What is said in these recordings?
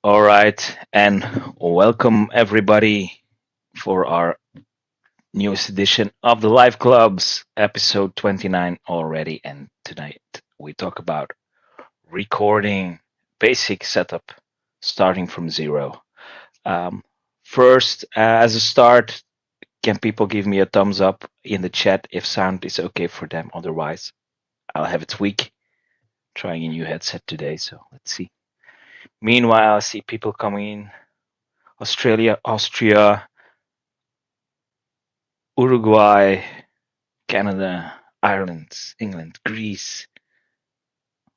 All right, and welcome everybody for our newest edition of the Live Clubs, episode 29 already. And tonight we talk about recording, basic setup, starting from zero. Um, First, as a start, can people give me a thumbs up in the chat if sound is okay for them? Otherwise, I'll have a tweak. Trying a new headset today, so let's see. Meanwhile, I see people coming in. Australia, Austria, Uruguay, Canada, Ireland, England, Greece.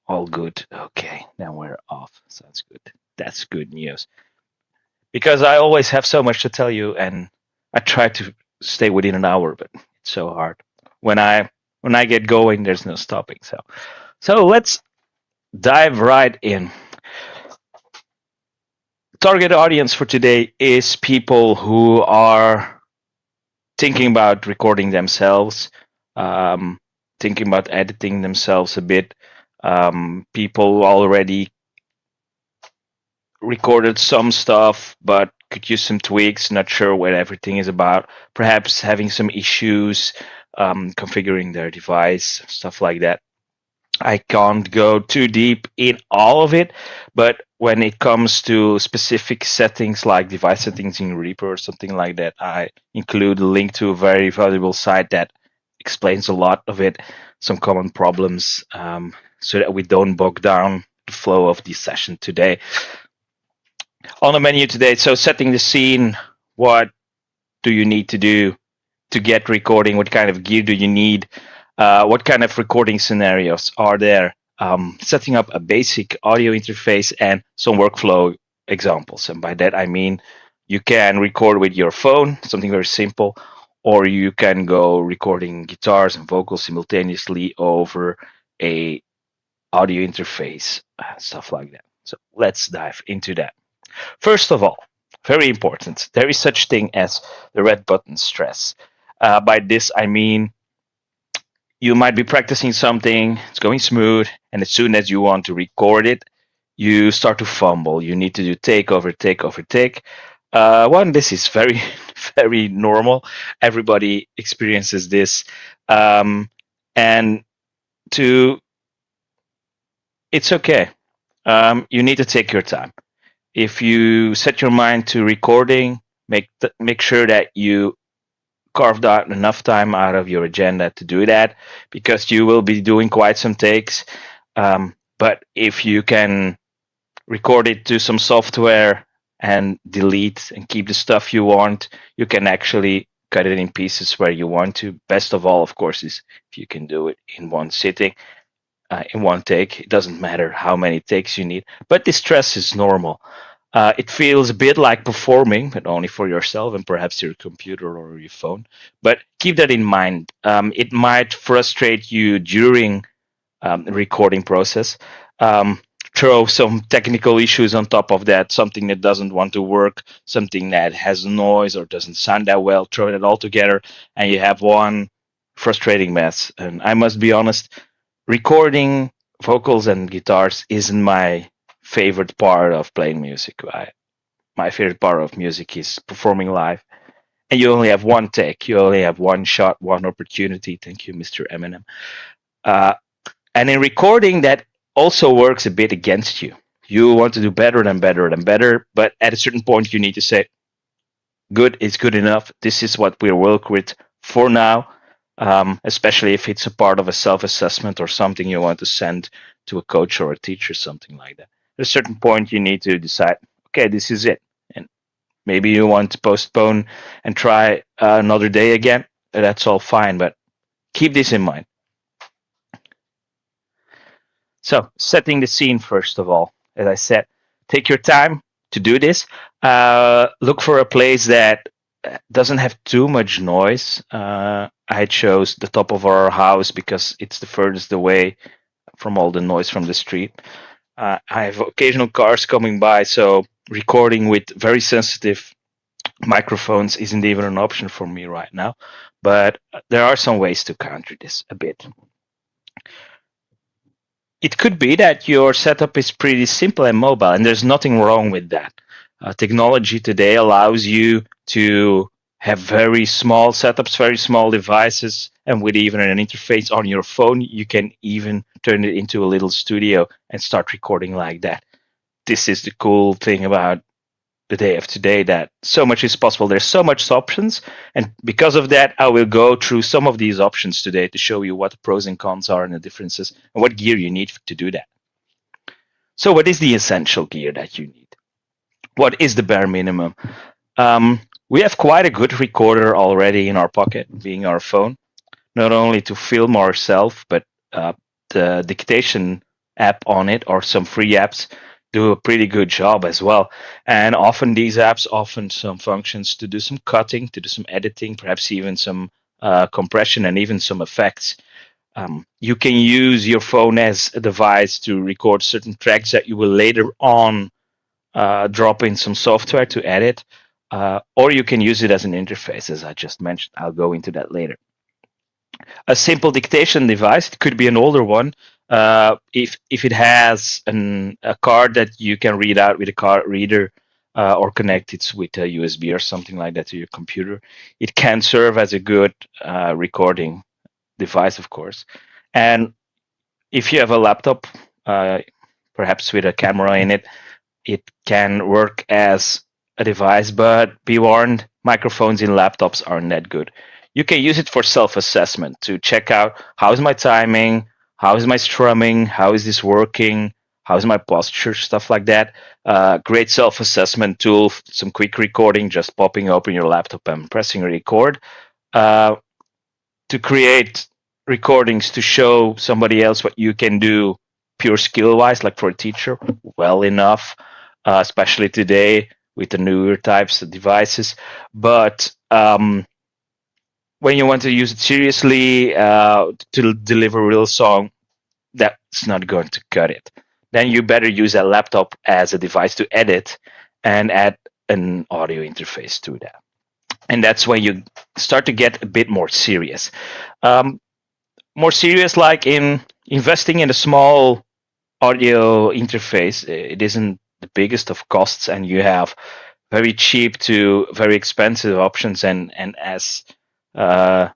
All good. Okay, now we're off. Sounds good. That's good news. Because I always have so much to tell you, and I try to stay within an hour, but it's so hard. When I get going, there's no stopping. So let's dive right in. Target audience for today is people who are thinking about recording themselves, um, thinking about editing themselves a bit. People already recorded some stuff, but could use some tweaks. Not sure what everything is about. Perhaps having some issues configuring their device, stuff like that. I can't go too deep in all of it, but when it comes to specific settings like device settings in Reaper or something like that, I include a link to a very valuable site that explains a lot of it, some common problems, so that we don't bog down the flow of the session today. On the menu today, so setting the scene, what do you need to do to get recording? What kind of gear do you need? What kind of recording scenarios are there? Setting up a basic audio interface and some workflow examples. And by that, I mean you can record with your phone, something very simple, or you can go recording guitars and vocals simultaneously over a audio interface, stuff like that. So let's dive into that. First of all, very important, there is such thing as the red button stress. By this, I mean you might be practicing something, it's going smooth, and as soon as you want to record it, you start to fumble. You need to do take over take over take. One, this is very, very normal. Everybody experiences this. And two, it's okay. You need to take your time. If you set your mind to recording, make sure that you carved out enough time out of your agenda to do that, because you will be doing quite some takes. But if you can record it to some software and delete and keep the stuff you want, you can actually cut it in pieces where you want to. Best of all, of course, is if you can do it in one sitting, in one take. It doesn't matter how many takes you need, but the stress is normal. It feels a bit like performing, but only for yourself and perhaps your computer or your phone. But keep that in mind. It might frustrate you during the recording process. Um, Throw some technical issues on top of that, something that doesn't want to work, something that has noise or doesn't sound that well, throw it all together, and you have one frustrating mess. And I must be honest, recording vocals and guitars isn't my favorite part of playing music. My favorite part of music is performing live, and you only have one take, you only have one shot, one opportunity. Thank you, Mr. Eminem. Uh, and in recording, that also works a bit against you. You want to do better and better and better, but at a certain point, you need to say, good is good enough. This is what we'll work with for now, especially if it's a part of a self assessment or something you want to send to a coach or a teacher, something like that. At a certain point, you need to decide, okay, this is it. And maybe you want to postpone and try another day again. That's all fine, but keep this in mind. So, setting the scene, first of all, as I said, take your time to do this. Look for a place that doesn't have too much noise. I chose the top of our house because it's the furthest away from all the noise from the street. I have occasional cars coming by, so recording with very sensitive microphones isn't even an option for me right now. But there are some ways to counter this a bit. it could be that your setup is pretty simple and mobile, and there's nothing wrong with that. Technology today allows you to have very small setups, very small devices, and with even an interface on your phone, you can even turn it into a little studio and start recording like that. This is the cool thing about the day of today, that so much is possible. There's so much options, and because of that, I will go through some of these options today to show you what the pros and cons are and the differences and what gear you need to do that. So what is the essential gear that you need? What is the bare minimum? We have quite a good recorder already in our pocket, being our phone, not only to film ourselves, but the dictation app on it or some free apps do a pretty good job as well. And often these apps offer some functions to do some cutting, to do some editing, perhaps even some compression and even some effects. You can use your phone as a device to record certain tracks that you will later on drop in some software to edit, or you can use it as an interface, as I just mentioned. I'll go into that later. A simple dictation device, it could be an older one. If it has a card that you can read out with a card reader, or connect it with a USB or something like that to your computer, it can serve as a good recording device, of course. And if you have a laptop, uh, perhaps with a camera in it, it can work as a device, but be warned, microphones in laptops aren't that good. You can use it for self-assessment to check out how is my timing, how is my strumming, how is this working, how is my posture, stuff like that. Great self-assessment tool, some quick recording, just popping open your laptop and pressing record. Uh, to create recordings to show somebody else what you can do pure skill wise, like for a teacher, well enough, especially today with the newer types of devices. But when you want to use it seriously to deliver a real song, that's not going to cut it. Then you better use a laptop as a device to edit and add an audio interface to that. And that's when you start to get a bit more serious. Um, More serious, like in investing in a small audio interface. It isn't the biggest of costs, and you have very cheap to very expensive options. And as uh,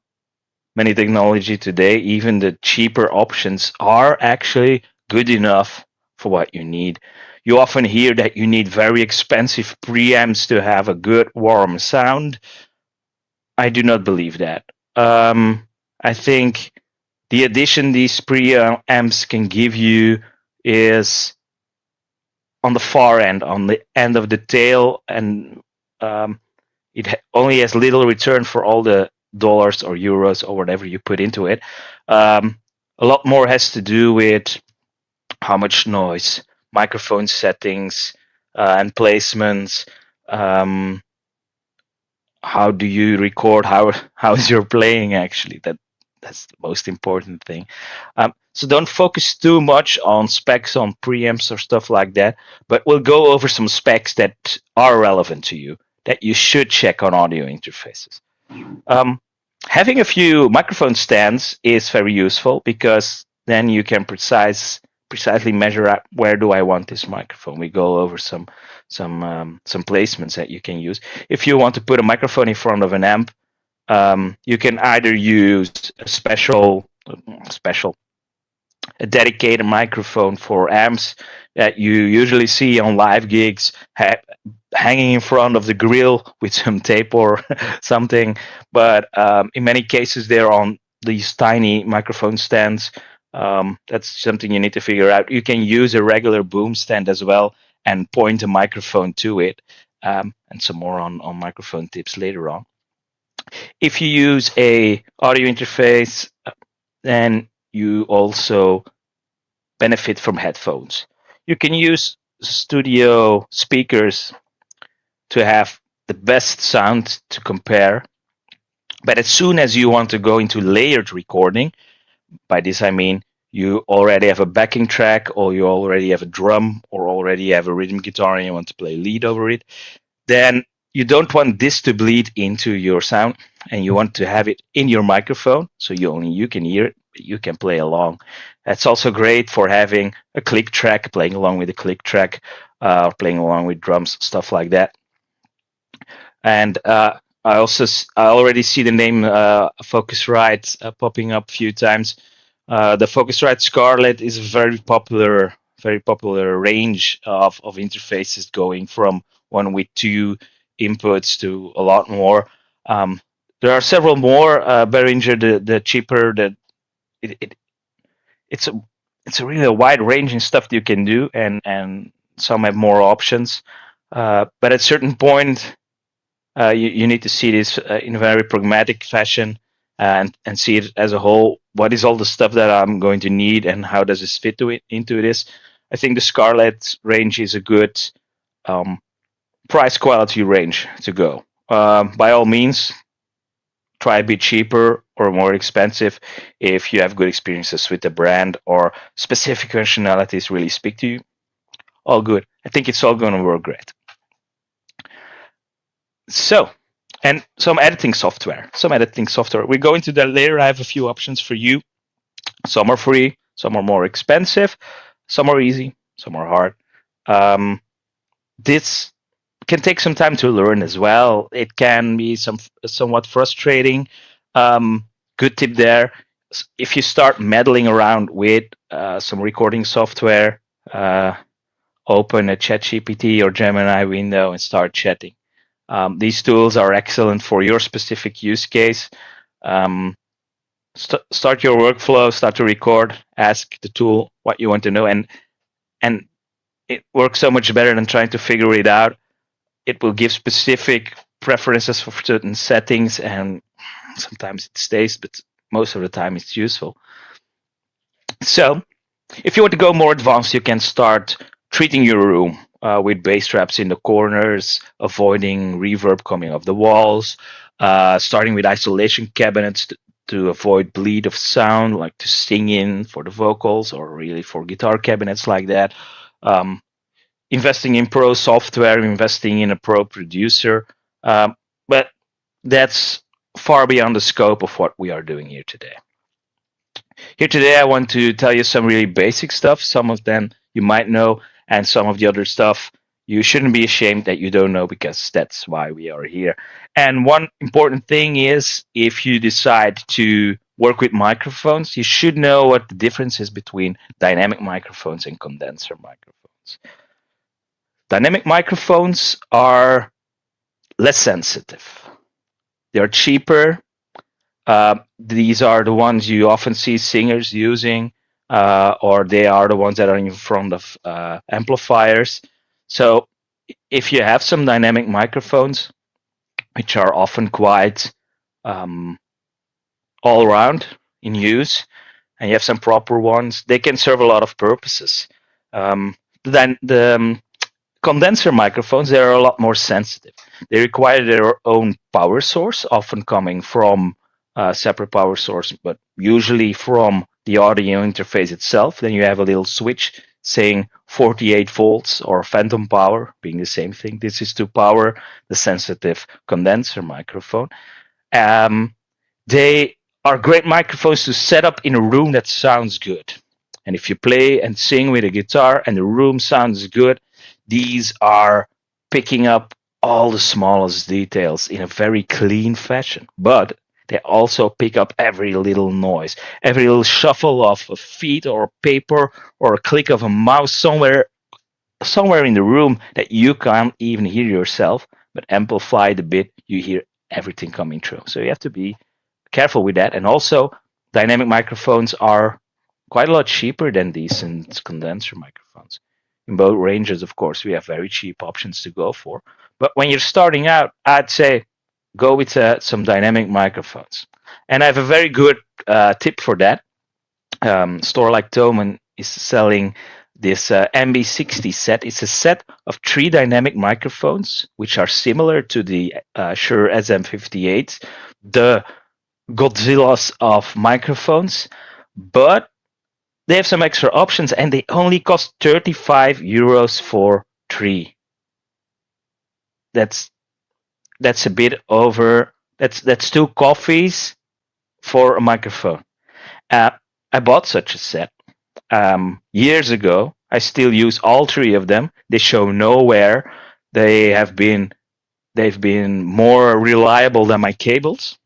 many technology today, even the cheaper options are actually good enough for what you need. You often hear that you need very expensive preamps to have a good warm sound. I do not believe that. I think the addition these preamps can give you is on the far end, on the end of the tail, and only has little return for all the dollars or euros or whatever you put into it. A lot more has to do with how much noise, microphone settings, and placements. How do you record? How is your playing actually? That's the most important thing. So don't focus too much on specs on preamps or stuff like that, but we'll go over some specs that are relevant to you that you should check on audio interfaces. Um, Having a few microphone stands is very useful because then you can precisely measure out where do I want this microphone. We go over some placements that you can use. If you want to put a microphone in front of an amp, you can either use a special a dedicated microphone for amps that you usually see on live gigs hanging in front of the grill with some tape or something. But in many cases, they're on these tiny microphone stands. That's something you need to figure out. You can use a regular boom stand as well and point a microphone to it. And some more on microphone tips later on. If you use a audio interface, then you also benefit from headphones. You can use studio speakers to have the best sound to compare. But as soon as you want to go into layered recording, by this I mean you already have a backing track, or you already have a drum, or already have a rhythm guitar and you want to play lead over it, then you don't want this to bleed into your sound and you want to have it in your microphone so only you can hear it. you can play along. It's also great for having a click track, playing along with a click track, playing along with drums, stuff like that. And I already see the name Focusrite popping up a few times. The Focusrite Scarlett is a very popular range of interfaces, going from one with two inputs to a lot more. Um, there are several more. Behringer, the cheaper, it, it it's a it's a really a wide range in stuff that you can do, and some have more options. But at a certain point, you need to see this in a very pragmatic fashion, and see it as a whole. What is all the stuff that I'm going to need, and how does this fit into this? I think the Scarlett range is a good um, price quality range to go. By all means, try a bit cheaper or more expensive if you have good experiences with the brand or specific functionalities really speak to you. All good. I think it's all going to work great. So, and some editing software. We go into that later. I have a few options for you. Some are free, some are more expensive, some are easy, some are hard. This can take some time to learn as well. It can be somewhat frustrating. Good tip there: if you start meddling around with some recording software, open a ChatGPT or Gemini window and start chatting. These tools are excellent for your specific use case. Um, start your workflow, start to record, ask the tool what you want to know, and it works so much better than trying to figure it out. It will give specific preferences for certain settings, and sometimes it stays, but most of the time it's useful. So, if you want to go more advanced, you can start treating your room with bass traps in the corners, avoiding reverb coming off the walls, starting with isolation cabinets to avoid bleed of sound, like to sing in for the vocals or really for guitar cabinets like that. Um, Investing in pro software, investing in a pro producer. But that's far beyond the scope of what we are doing here today. Here today, I want to tell you some really basic stuff. Some of them you might know, and some of the other stuff you shouldn't be ashamed that you don't know, because that's why we are here. And one important thing is, if you decide to work with microphones, you should know what the difference is between dynamic microphones and condenser microphones. Dynamic microphones are less sensitive. They're cheaper. These are the ones you often see singers using, or they are the ones that are in front of amplifiers. So if you have some dynamic microphones, which are often quite um, all around in use, and you have some proper ones, they can serve a lot of purposes. Then the condenser microphones, they're a lot more sensitive. They require their own power source, often coming from a separate power source, but usually from the audio interface itself. Then you have a little switch saying 48 volts or phantom power, being the same thing. This is to power the sensitive condenser microphone. Um, they are great microphones to set up in a room that sounds good. And if you play and sing with a guitar and the room sounds good, these are picking up all the smallest details in a very clean fashion. But they also pick up every little noise, every little shuffle of a feet or paper or a click of a mouse somewhere in the room that you can't even hear yourself, but amplified a bit, you hear everything coming through. So you have to be careful with that. And also, dynamic microphones are quite a lot cheaper than decent condenser microphones. In both ranges, of course, we have very cheap options to go for. But when you're starting out, I'd say go with some dynamic microphones. And I have a very good tip for that. Store like Thomann is selling this MB60 set. It's a set of 3 dynamic microphones, which are similar to the Shure SM58, the Godzillas of microphones, but they have some extra options, and they only cost 35 euros for 3. That's a bit over. That's 2 coffees for a microphone. I bought such a set years ago. I still use all three of them. They show no wear. They have been they've been more reliable than my cables,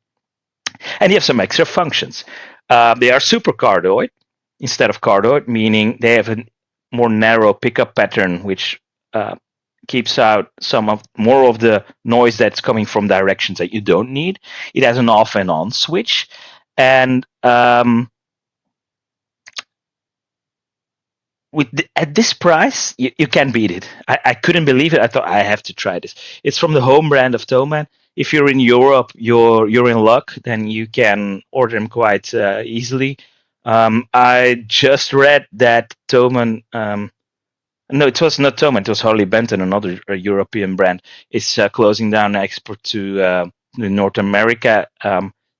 and you have some extra functions. They are super cardioid instead of cardioid, meaning they have a more narrow pickup pattern, which uh, keeps out some of more of the noise that's coming from directions that you don't need. It has an off and on switch, and at this price, you can't beat it. I couldn't believe it. I thought I have to try this. It's from the home brand of Thomann. If you're in Europe, you're in luck. Then you can order them quite easily. I just read that Thomann. No, it was not Thomann. It was Harley Benton, another European brand. Is closing down export to North America.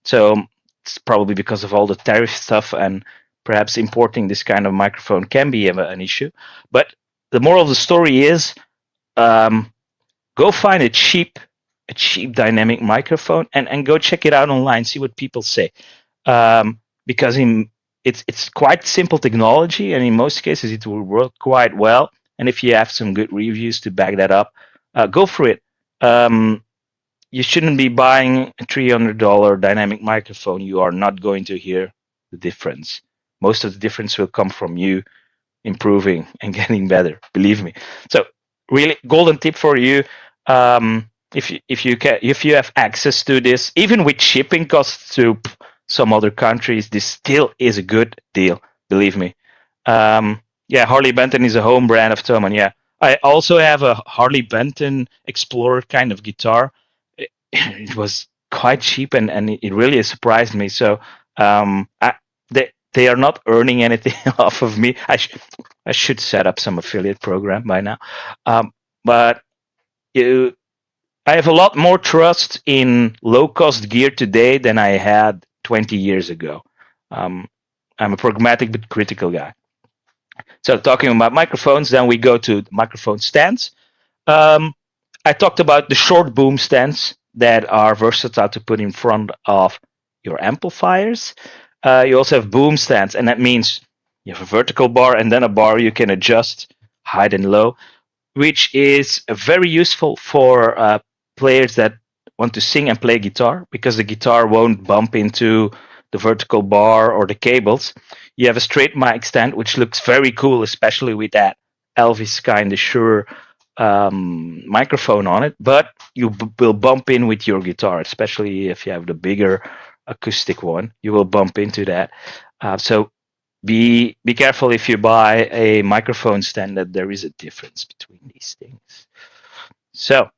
So it's probably because of all the tariff stuff, and perhaps importing this kind of microphone can be an issue. But the moral of the story is, um, go find a cheap dynamic microphone, and go check it out online. See what people say, because it's quite simple technology, and in most cases it will work quite well. And if you have some good reviews to back that up, go for it. Um, you shouldn't be buying a $300 dynamic microphone. You are not going to hear the difference. Most of the difference will come from you improving and getting better. Believe me. So, really, golden tip for you. If you have access to this, even with shipping costs to some other countries, this still is a good deal. Believe me. Yeah, Harley Benton is a home brand of Thomann. Yeah, I also have a Harley Benton Explorer kind of guitar. It was quite cheap, and it really surprised me. So they are not earning anything off of me. I should set up some affiliate program by now. But you, I have a lot more trust in low cost gear today than I had 20 years ago. Um, I'm a pragmatic but critical guy. So talking about microphones, then we go to microphone stands. Um, I talked about the short boom stands that are versatile to put in front of your amplifiers. You also have boom stands, and that means you have a vertical bar and then a bar you can adjust high and low, which is very useful for players that want to sing and play guitar, because the guitar won't bump into the vertical bar or the cables. You have a straight mic stand, which looks very cool, especially with that Elvis kind of Shure microphone on it, but you will bump in with your guitar, especially if you have the bigger acoustic one. You will bump into that. So be careful if you buy a microphone stand, that there is a difference between these things. So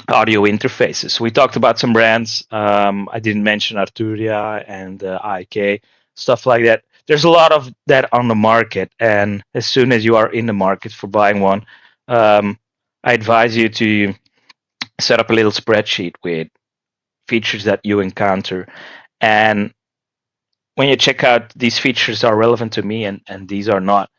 audio interfaces. We talked about some brands. I didn't mention Arturia and IK, stuff like that. There's a lot of that on the market, and as soon as you are in the market for buying one, um, I advise you to set up a little spreadsheet with features that you encounter, and when you check out these features are relevant to me and these are not,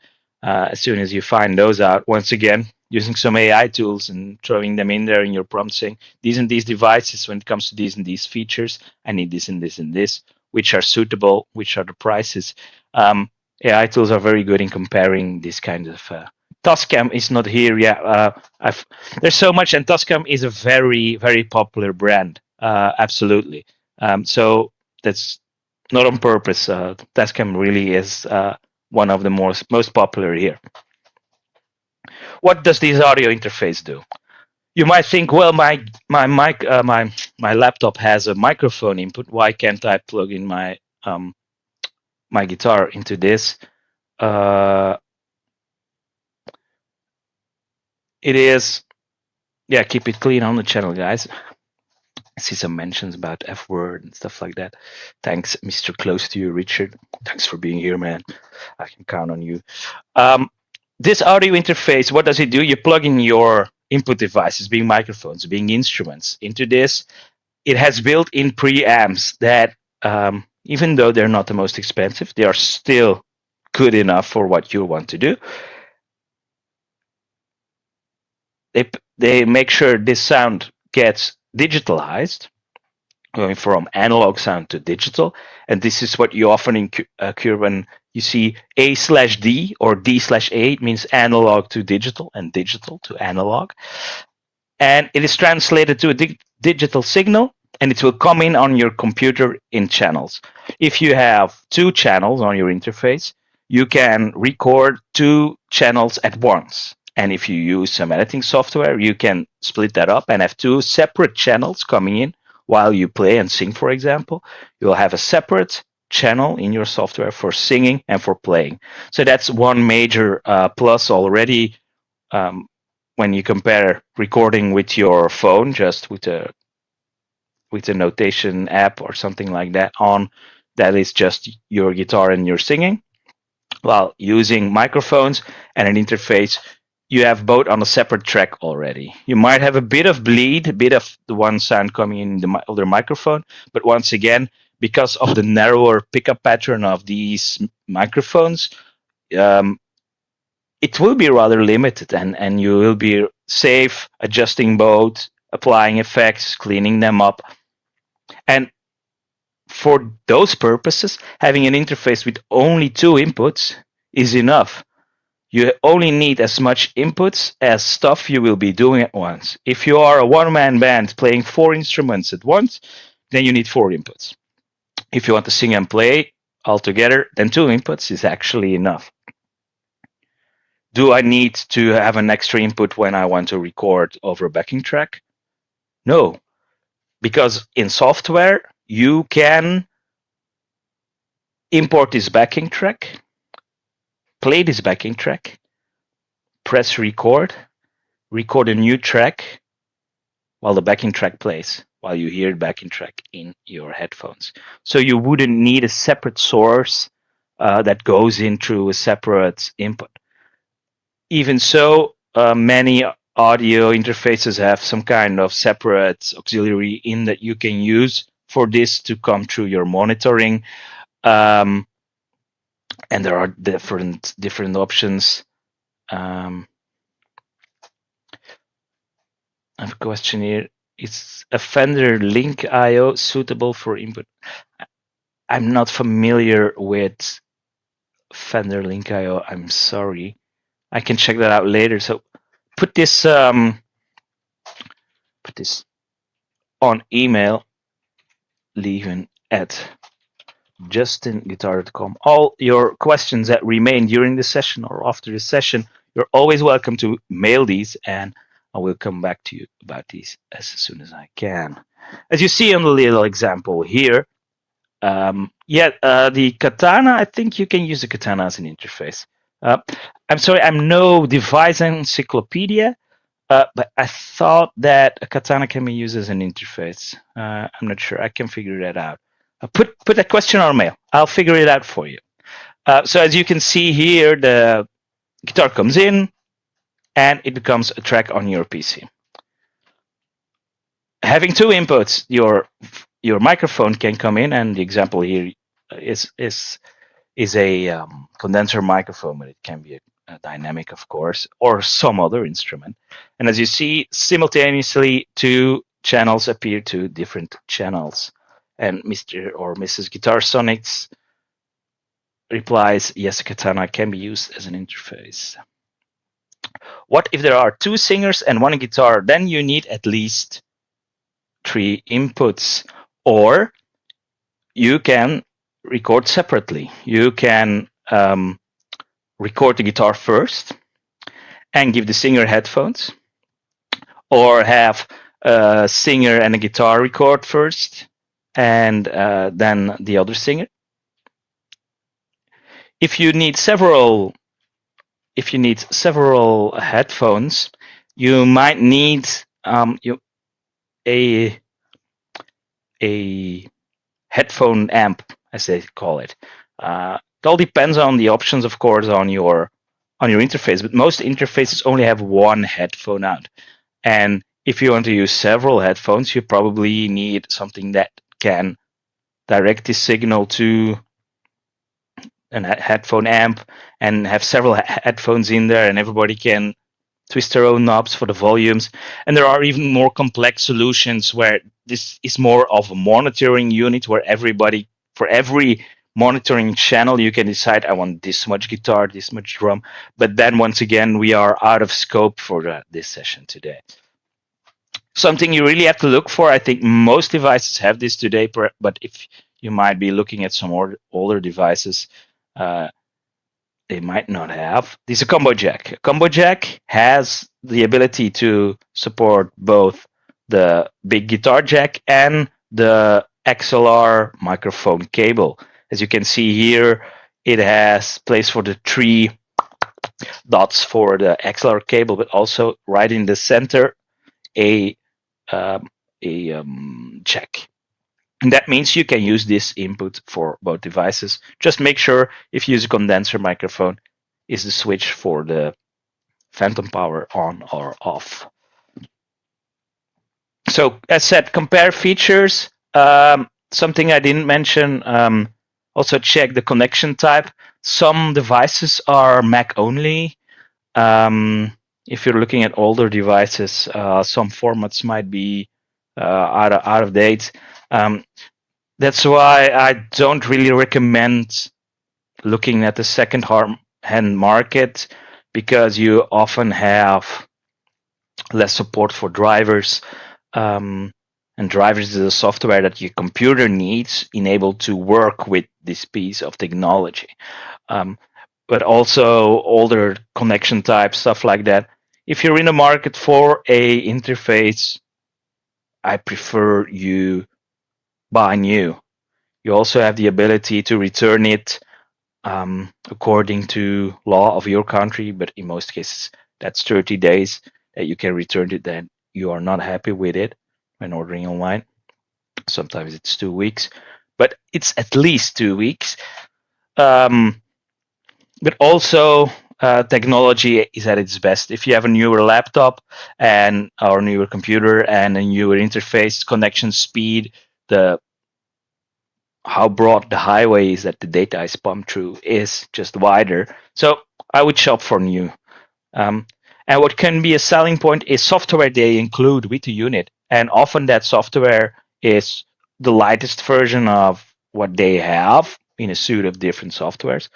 as soon as you find those out, once again, using some AI tools and throwing them in there in your prompt, saying these and these devices, when it comes to these and these features, I need this and this and this, which are suitable, which are the prices. AI tools are very good in comparing these kinds of. Tascam is not here yet. There's so much, and Tascam is a very, very popular brand. Absolutely. So that's not on purpose. Tascam really is one of the most popular here. What does this audio interface do? You might think, well, my laptop has a microphone input. Why can't I plug in my guitar into this? It is, yeah. Keep it clean on the channel, guys. I see some mentions about F word and stuff like that. Thanks, Mr. Close to you, Richard. Thanks for being here, man. I can count on you. This audio interface, what does it do? You plug in your input devices, being microphones, being instruments, into this. It has built-in preamps that, even though they're not the most expensive, they are still good enough for what you want to do. They make sure this sound gets digitalized, going from analog sound to digital. And this is what you often occur when you see A/D or D/A. It means analog to digital and digital to analog. And it is translated to a digital signal, and it will come in on your computer in channels. If you have two channels on your interface, you can record two channels at once. And if you use some editing software, you can split that up and have two separate channels coming in while you play and sing, for example. You'll have a separate channel in your software for singing and for playing. So that's one major plus already. When you compare recording with your phone, just with a notation app or something like that on, that is just your guitar and your singing. While using microphones and an interface, you have both on a separate track already. You might have a bit of bleed, a bit of the one sound coming in the other microphone, but once again, because of the narrower pickup pattern of these microphones, it will be rather limited, and you will be safe adjusting both, applying effects, cleaning them up. And for those purposes, having an interface with only two inputs is enough. You only need as much inputs as stuff you will be doing at once. If you are a one-man band playing 4 instruments at once, then you need 4 inputs. If you want to sing and play all together, then 2 inputs is actually enough. Do I need to have an extra input when I want to record over a backing track? No, because in software, you can import this backing track, play this backing track, press record a new track while the backing track plays, while you hear the backing track in your headphones. So you wouldn't need a separate source that goes into a separate input. Even so, many audio interfaces have some kind of separate auxiliary in that you can use for this to come through your monitoring. And there are different options. I have a question here. Is a Fender Link I/O suitable for input? I'm not familiar with Fender Link I/O. I'm sorry. I can check that out later. So put this on email, Lieven at JustinGuitar.com. All your questions that remain during the session or after the session, you're always welcome to mail these, and I will come back to you about these as soon as I can. As you see on the little example here, the Katana, I think you can use the Katana as an interface. I'm sorry, I'm no device encyclopedia, but I thought that a Katana can be used as an interface. I'm not sure. I can figure that out. Put that question on mail. I'll figure it out for you. So as you can see here, the guitar comes in, and it becomes a track on your PC. Having 2 inputs, your microphone can come in, and the example here is a condenser microphone, but it can be a dynamic, of course, or some other instrument. And as you see, simultaneously 2 channels appear to different channels. And Mr. or Mrs. Guitar Sonics replies, yes, Katana can be used as an interface. What if there are 2 singers and 1 guitar? Then you need at least 3 inputs, or you can record separately. You can record the guitar first and give the singer headphones, or have a singer and a guitar record first and then the other singer. If you need several headphones, you might need a headphone amp, as they call it. It all depends on the options, of course, on your interface, but most interfaces only have 1 headphone out. And if you want to use several headphones, you probably need something that can direct the signal to a headphone amp and have several headphones in there, and everybody can twist their own knobs for the volumes. And there are even more complex solutions where this is more of a monitoring unit where for every monitoring channel, you can decide, I want this much guitar, this much drum. But then once again, we are out of scope for this session today. Something you really have to look for. I think most devices have this today, but if you might be looking at some older devices, uh, they might not have. This is a combo jack. A combo jack has the ability to support both the big guitar jack and the XLR microphone cable. As you can see here, it has place for the 3 dots for the XLR cable, but also right in the center a um, jack. And that means you can use this input for both devices. Just make sure if you use a condenser microphone, is the switch for the phantom power on or off. So as said, compare features. Something I didn't mention, also check the connection type. Some devices are Mac only. If you're looking at older devices, some formats might be out of date. That's why I don't really recommend looking at the second-hand market, because you often have less support for drivers. And drivers is the software that your computer needs enabled to work with this piece of technology. But also older connection types, stuff like that. If you're in the market for a interface, I prefer you buy new. You also have the ability to return it according to law of your country, but in most cases, that's 30 days that you can return it. Then you are not happy with it when ordering online. Sometimes it's 2 weeks, but it's at least 2 weeks. But also, technology is at its best. If you have a newer laptop and or newer computer and a newer interface, connection speed, the how broad the highway is that the data is pumped through is just wider. So I would shop for new. And what can be a selling point is software they include with the unit. And often that software is the lightest version of what they have in a suite of different softwares.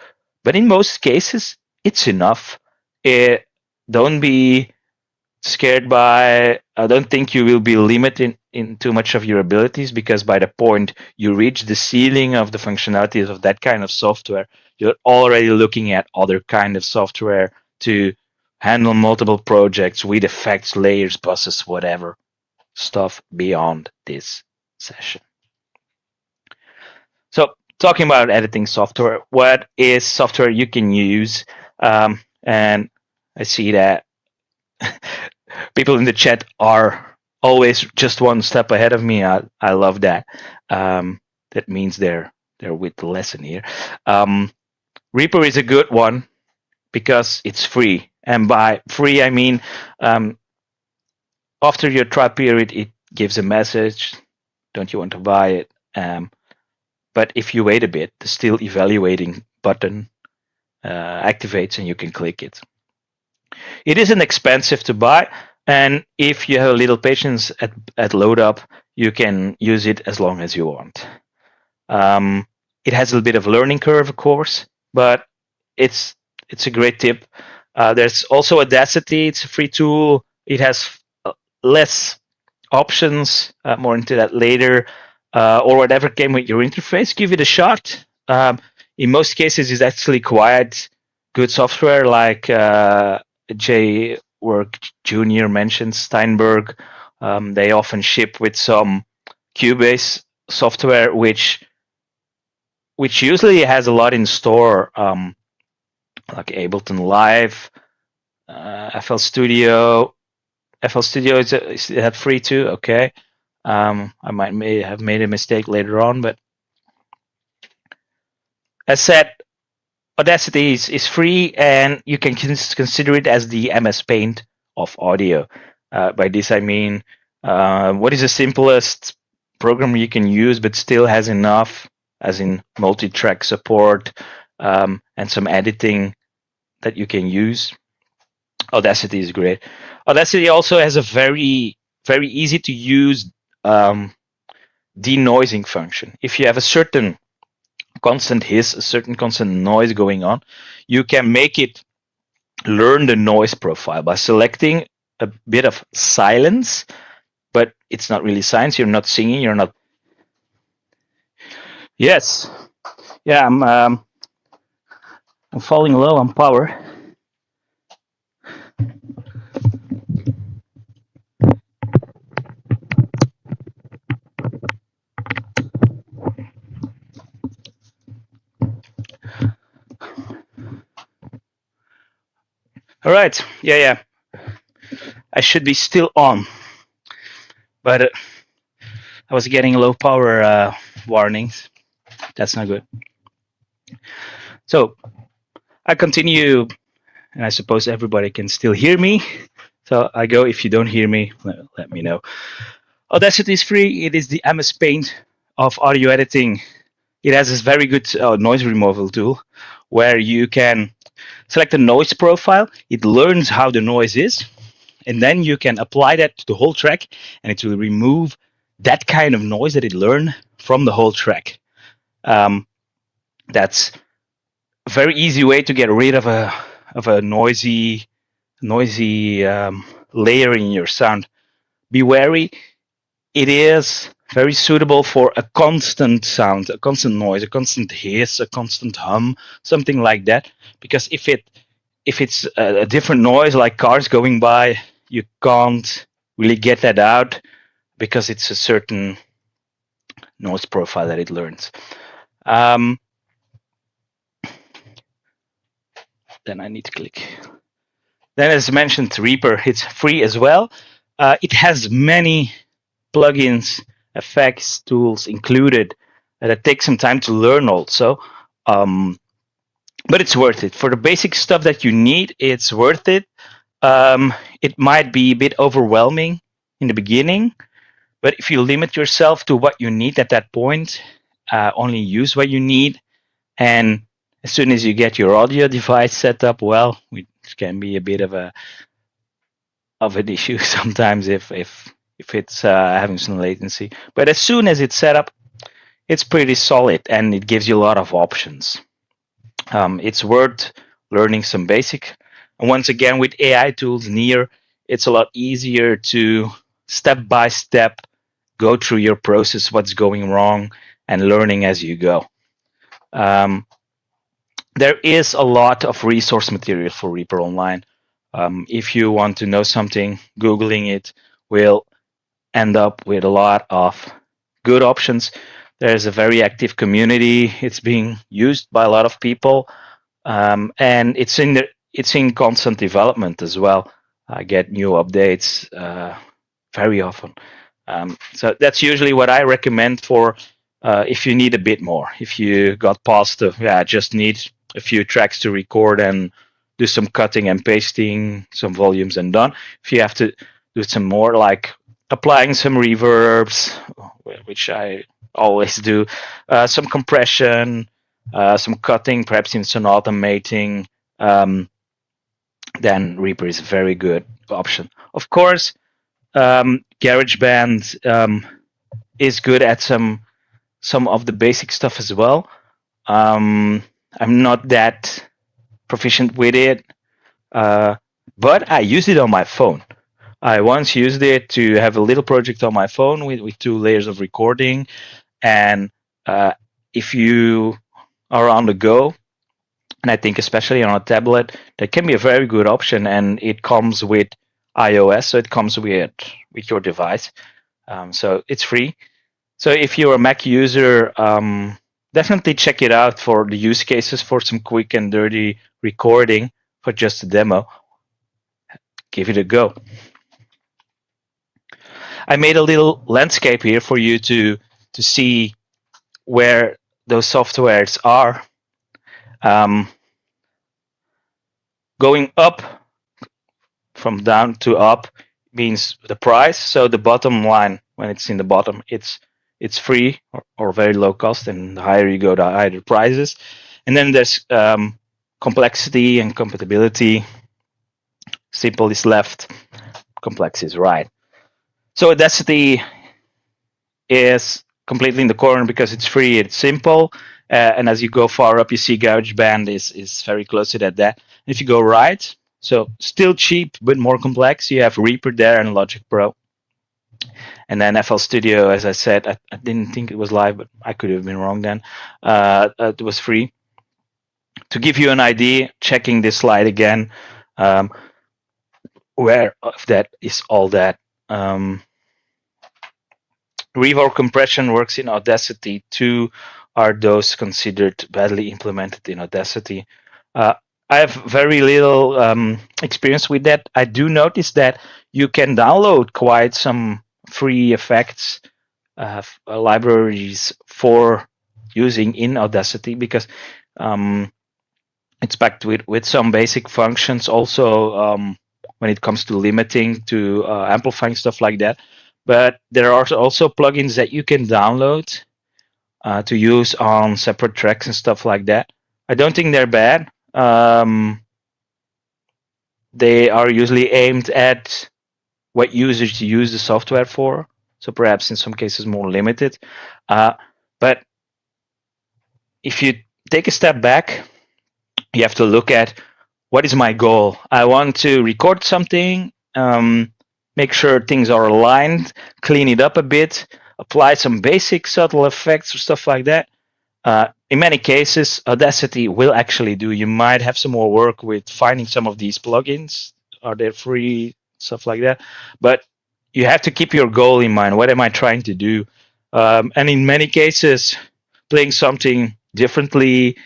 But in most cases, it's enough. Don't be scared by, I don't think you will be limited in too much of your abilities, because by the point you reach the ceiling of the functionalities of that kind of software, you're already looking at other kind of software to handle multiple projects with effects, layers, buses, whatever stuff beyond this session. So talking about editing software, what is software you can use? And I see that people in the chat are always just one step ahead of me. I love that. That means they're with the lesson here. Reaper is a good one because it's free, and by free I mean after your trial period it gives a message. Don't you want to buy it? But if you wait a bit, the still evaluating button activates and you can click it. It isn't expensive to buy, and if you have a little patience at load up, you can use it as long as you want. It has a bit of a learning curve, of course, but it's a great tip. There's also Audacity. It's a free tool. It has less options. More into that later. Or whatever came with your interface. Give it a shot. In most cases, it's actually quite good software, like Jay Work Jr. mentioned, Steinberg. They often ship with some Cubase software, which usually has a lot in store, like Ableton Live, FL Studio. FL Studio is that free too? Okay. I may have made a mistake later on, but as said, Audacity is free, and you can consider it as the MS Paint of audio. By this I mean, what is the simplest program you can use but still has enough, as in multi-track support and some editing that you can use. Audacity is great. Audacity also has a very, very easy to use denoising function. If you have a certain constant hiss, a certain constant noise going on, you can make it learn the noise profile by selecting a bit of silence, but it's not really silence. You're not singing. You're not. Yes. Yeah. I'm falling low on power. All right. Yeah. I should be still on, but I was getting low power warnings. That's not good. So I continue, and I suppose everybody can still hear me. So I go. If you don't hear me, let me know. Audacity is free. It is the MS Paint of audio editing. It has this very good noise removal tool where you can select a noise profile. It learns how the noise is, and then you can apply that to the whole track, and it will remove that kind of noise that it learned from the whole track. That's a very easy way to get rid of a noisy layer in your sound. Be wary. It is very suitable for a constant sound, a constant noise, a constant hiss, a constant hum, something like that. Because if it's a different noise like cars going by, you can't really get that out because it's a certain noise profile that it learns. Then I need to click. Then, as mentioned, Reaper, it's free as well. It has many plugins, effects, tools included that take some time to learn also. But it's worth it. For the basic stuff that you need, it's worth it. It might be a bit overwhelming in the beginning, but if you limit yourself to what you need at that point, only use what you need, and as soon as you get your audio device set up, well, it can be a bit of an issue sometimes if it's having some latency. But as soon as it's set up, it's pretty solid and it gives you a lot of options. It's worth learning some basic. And once again, with AI tools near, it's a lot easier to step by step go through your process, what's going wrong, and learning as you go. There is a lot of resource material for Reaper online. If you want to know something, Googling it will end up with a lot of good options. There's a very active community. It's being used by a lot of people, and it's in constant development as well. I get new updates very often. So that's usually what I recommend for if you need a bit more. If you got past just need a few tracks to record and do some cutting and pasting, some volumes and done. If you have to do some more, like applying some reverbs, which I always do, some compression, some cutting, perhaps even some automating, then Reaper is a very good option. Of course, GarageBand is good at some of the basic stuff as well. I'm not that proficient with it, but I use it on my phone. I once used it to have a little project on my phone with 2 layers of recording, and if you are on the go, and I think especially on a tablet, that can be a very good option, and it comes with iOS, so it comes with your device, so it's free. So if you're a Mac user, definitely check it out for the use cases for some quick and dirty recording for just a demo. Give it a go. I made a little landscape here for you to see where those softwares are. Going up from down to up means the price. So the bottom line, when it's in the bottom, it's free or very low cost, and the higher you go, the higher the prices. And then there's complexity and compatibility. Simple is left, complex is right. So Audacity is completely in the corner because it's free. It's simple, and as you go far up, you see GarageBand is very close to that. If you go right, so still cheap but more complex, you have Reaper there and Logic Pro. And then FL Studio, as I said, I didn't think it was live, but I could have been wrong then. It was free. To give you an idea, checking this slide again, um, where of that is all that. Reverb compression works in Audacity. 2 are those considered badly implemented in Audacity. I have very little experience with that. I do notice that you can download quite some free effects libraries for using in Audacity because it's packed with some basic functions also when it comes to limiting, to amplifying, stuff like that. But there are also plugins that you can download to use on separate tracks and stuff like that. I don't think they're bad. They are usually aimed at what users use the software for, so perhaps in some cases more limited. But if you take a step back, you have to look at what is my goal. I want to record something, make sure things are aligned, clean it up a bit, apply some basic subtle effects or stuff like that. In many cases, Audacity will actually do. You might have some more work with finding some of these plugins. Are they free? Stuff like that. But you have to keep your goal in mind. What am I trying to do? And in many cases, playing something differently,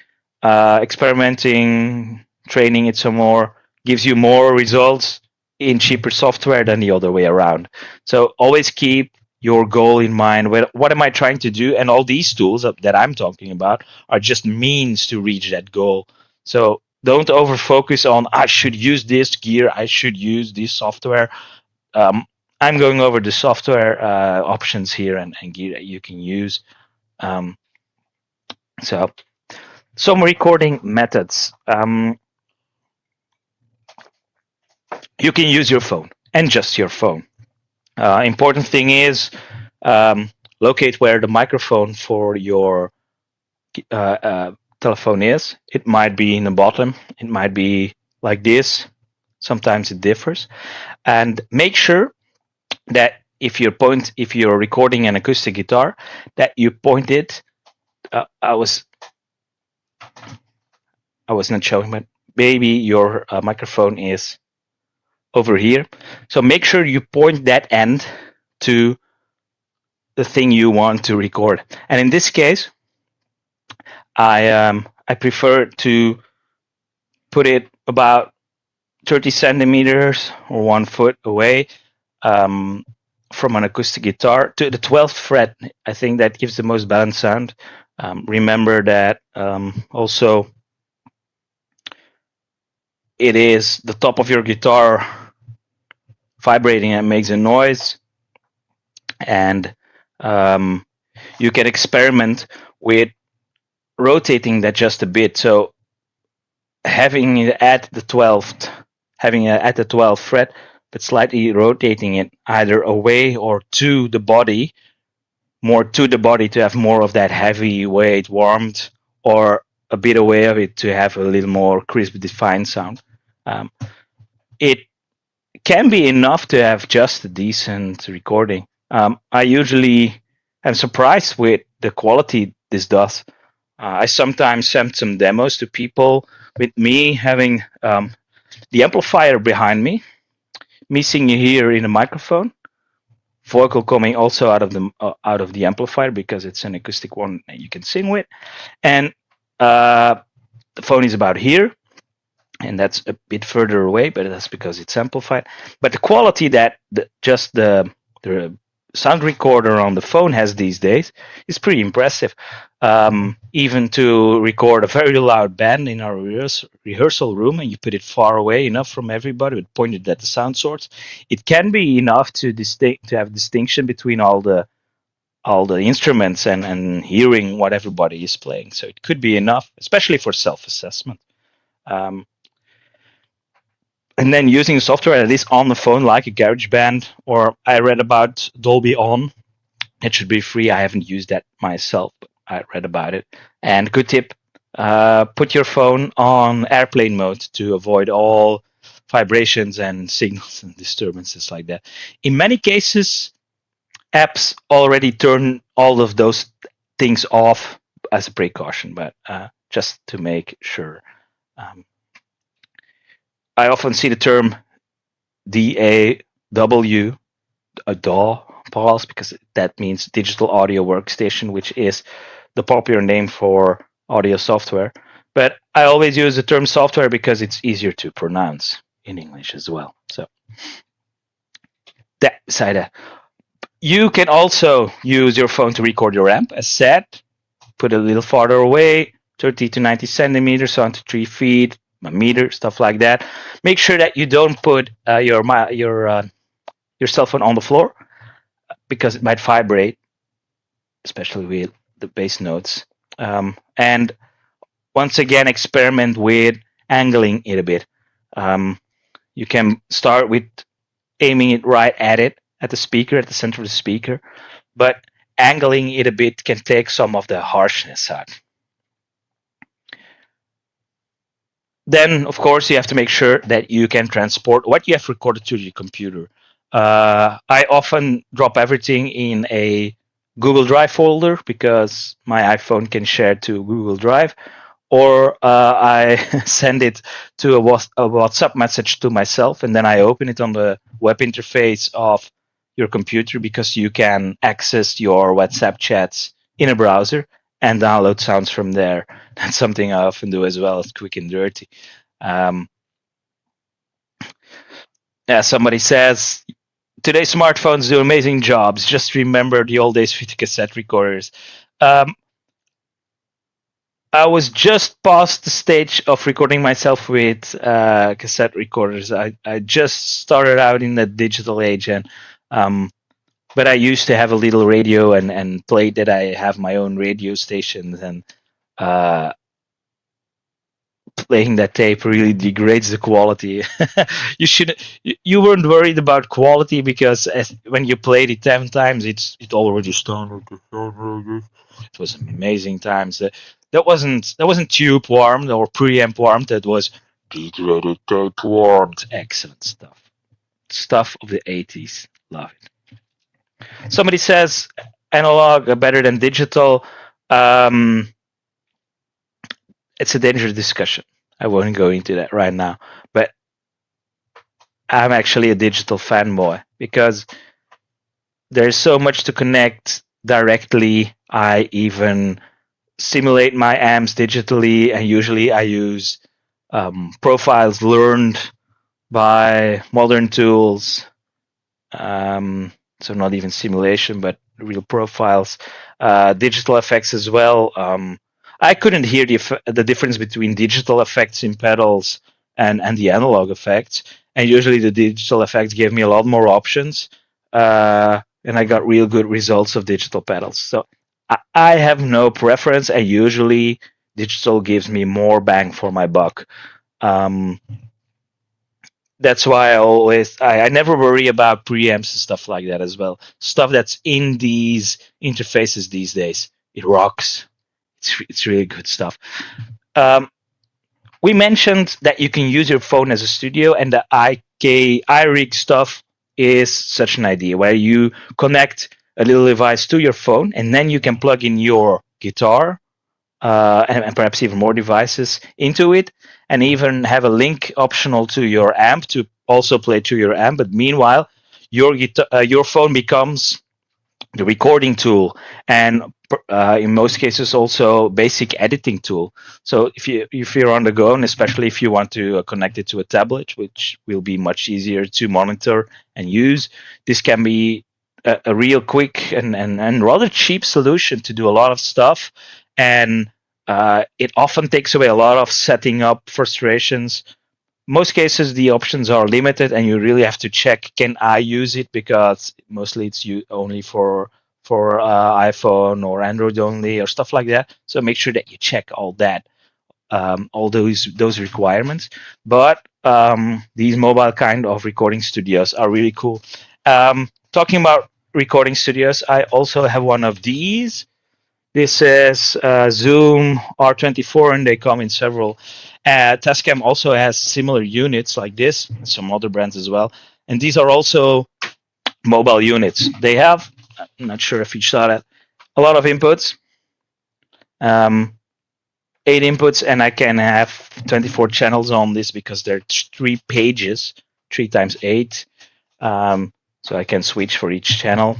experimenting, training it some more, gives you more results in cheaper software than the other way around. So always keep your goal in mind. What am I trying to do? And all these tools that I'm talking about are just means to reach that goal. So don't over focus on I should use this gear, I should use this software. I'm going over the software options here and gear that you can use. So some recording methods. You can use your phone and just your phone. Important thing is locate where the microphone for your telephone is. It might be in the bottom. It might be like this. Sometimes it differs. And make sure that if you're recording an acoustic guitar, that you point it. I was not showing, but maybe your microphone is over here. So make sure you point that end to the thing you want to record. And in this case, I prefer to put it about 30 centimeters or 1 foot away from an acoustic guitar to the 12th fret. I think that gives the most balanced sound. Remember that also it is the top of your guitar vibrating and makes a noise. And you can experiment with rotating that just a bit. So having it at the 12th fret, but slightly rotating it either away or to the body, more to the body to have more of that heavy weight warmth, or a bit away of it to have a little more crisp, defined sound. It can be enough to have just a decent recording. I usually am surprised with the quality this does. I sometimes send some demos to people with me having the amplifier behind me singing here in the microphone, vocal coming also out of the amplifier because it's an acoustic one that you can sing with, and the phone is about here, and that's a bit further away, but that's because it's amplified. But the quality that the sound recorder on the phone has these days is pretty impressive. Even to record a very loud band in our rehearsal room, and you put it far away enough from everybody, but pointed at the sound source, it can be enough to have distinction between all the instruments and hearing what everybody is playing. So it could be enough, especially for self-assessment. And then using software that is on the phone, like a GarageBand, or I read about Dolby On, It should be free. I haven't used that myself, but I read about it. And good tip: put your phone on airplane mode to avoid all vibrations and signals and disturbances like that. In many cases, apps already turn all of those things off as a precaution, but just to make sure. Um, I often see the term DAW, a DAW, pause, because that means digital audio workstation, which is the popular name for audio software. But I always use the term software because it's easier to pronounce in English as well. So that side, you can also use your phone to record your amp, as said. Put it a little farther away, 30 to 90 centimeters onto 3 feet, a meter, stuff like that. Make sure that you don't put your cell phone on the floor because it might vibrate, especially with the bass notes. And once again, experiment with angling it a bit. Um, you can start with aiming it right at it, at the speaker, at the center of the speaker, but angling it a bit can take some of the harshness out. Then, of course, you have to make sure that you can transport what you have recorded to your computer. I often drop everything in a Google Drive folder because my iPhone can share to Google Drive, or I send it to a WhatsApp message to myself, and then I open it on the web interface of your computer because you can access your WhatsApp chats in a browser and download sounds from there. That's something I often do as well. It's quick and dirty. Um, yeah, somebody says today smartphones do amazing jobs. Just remember the old days with the cassette recorders. Um, I was just past the stage of recording myself with cassette recorders. I just started out in the digital age, and but I used to have a little radio and played that. I have my own radio stations, and uh, playing that tape really degrades the quality. You weren't worried about quality because when you played it 10 times, it already sounded. It was amazing times. That wasn't tube warmed or preamp warmed. That was degraded tape warmed. Excellent stuff. Stuff of the 80s. Love it. Somebody says analog are better than digital. Um, it's a dangerous discussion. I won't go into that right now. But I'm actually a digital fanboy because there's so much to connect directly. I even simulate my amps digitally, and usually I use profiles learned by modern tools. So not even simulation, but real profiles. Digital effects as well. I couldn't hear the difference between digital effects in pedals and the analog effects. And usually the digital effects gave me a lot more options. And I got real good results of digital pedals. So I have no preference, and usually digital gives me more bang for my buck. Um, that's why I never worry about preamps and stuff like that as well. Stuff that's in these interfaces these days, it rocks. It's really good stuff. Um, we mentioned that you can use your phone as a studio, and the iRig stuff is such an idea where you connect a little device to your phone, and then you can plug in your guitar and perhaps even more devices into it, and even have a link optional to your amp to also play to your amp. But meanwhile, your phone becomes the recording tool, and in most cases also basic editing tool. So if you're on the go, and especially if you want to connect it to a tablet, which will be much easier to monitor and use, this can be a real quick and rather cheap solution to do a lot of stuff. And it often takes away a lot of setting up frustrations. Most cases the options are limited, and you really have to check, can I use it, because mostly it's only for iPhone or Android only or stuff like that. So make sure that you check all that, all those requirements. But these mobile kind of recording studios are really cool. Talking about recording studios. I also have one of these. This is Zoom R24, and they come in several. Tascam also has similar units like this, some other brands as well. And these are also mobile units. They have, I'm not sure if you saw that, a lot of inputs, 8 inputs, and I can have 24 channels on this because there are 3 pages, 3 times 8. So I can switch for each channel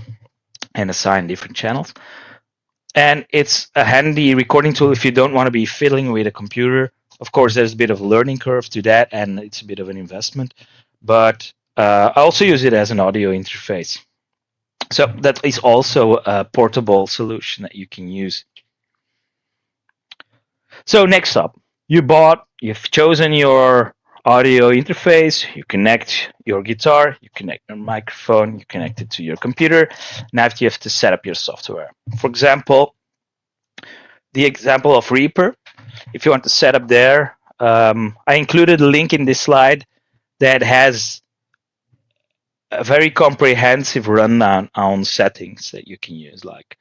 and assign different channels. And it's a handy recording tool if you don't want to be fiddling with a computer. Of course, there's a bit of a learning curve to that, and it's a bit of an investment. But I also use it as an audio interface. So that is also a portable solution that you can use. So next up, you've chosen your audio interface, you connect your guitar, you connect your microphone, you connect it to your computer. Now you have to set up your software. For example, the example of Reaper, if you want to set up there, I included a link in this slide that has a very comprehensive rundown on settings that you can use, like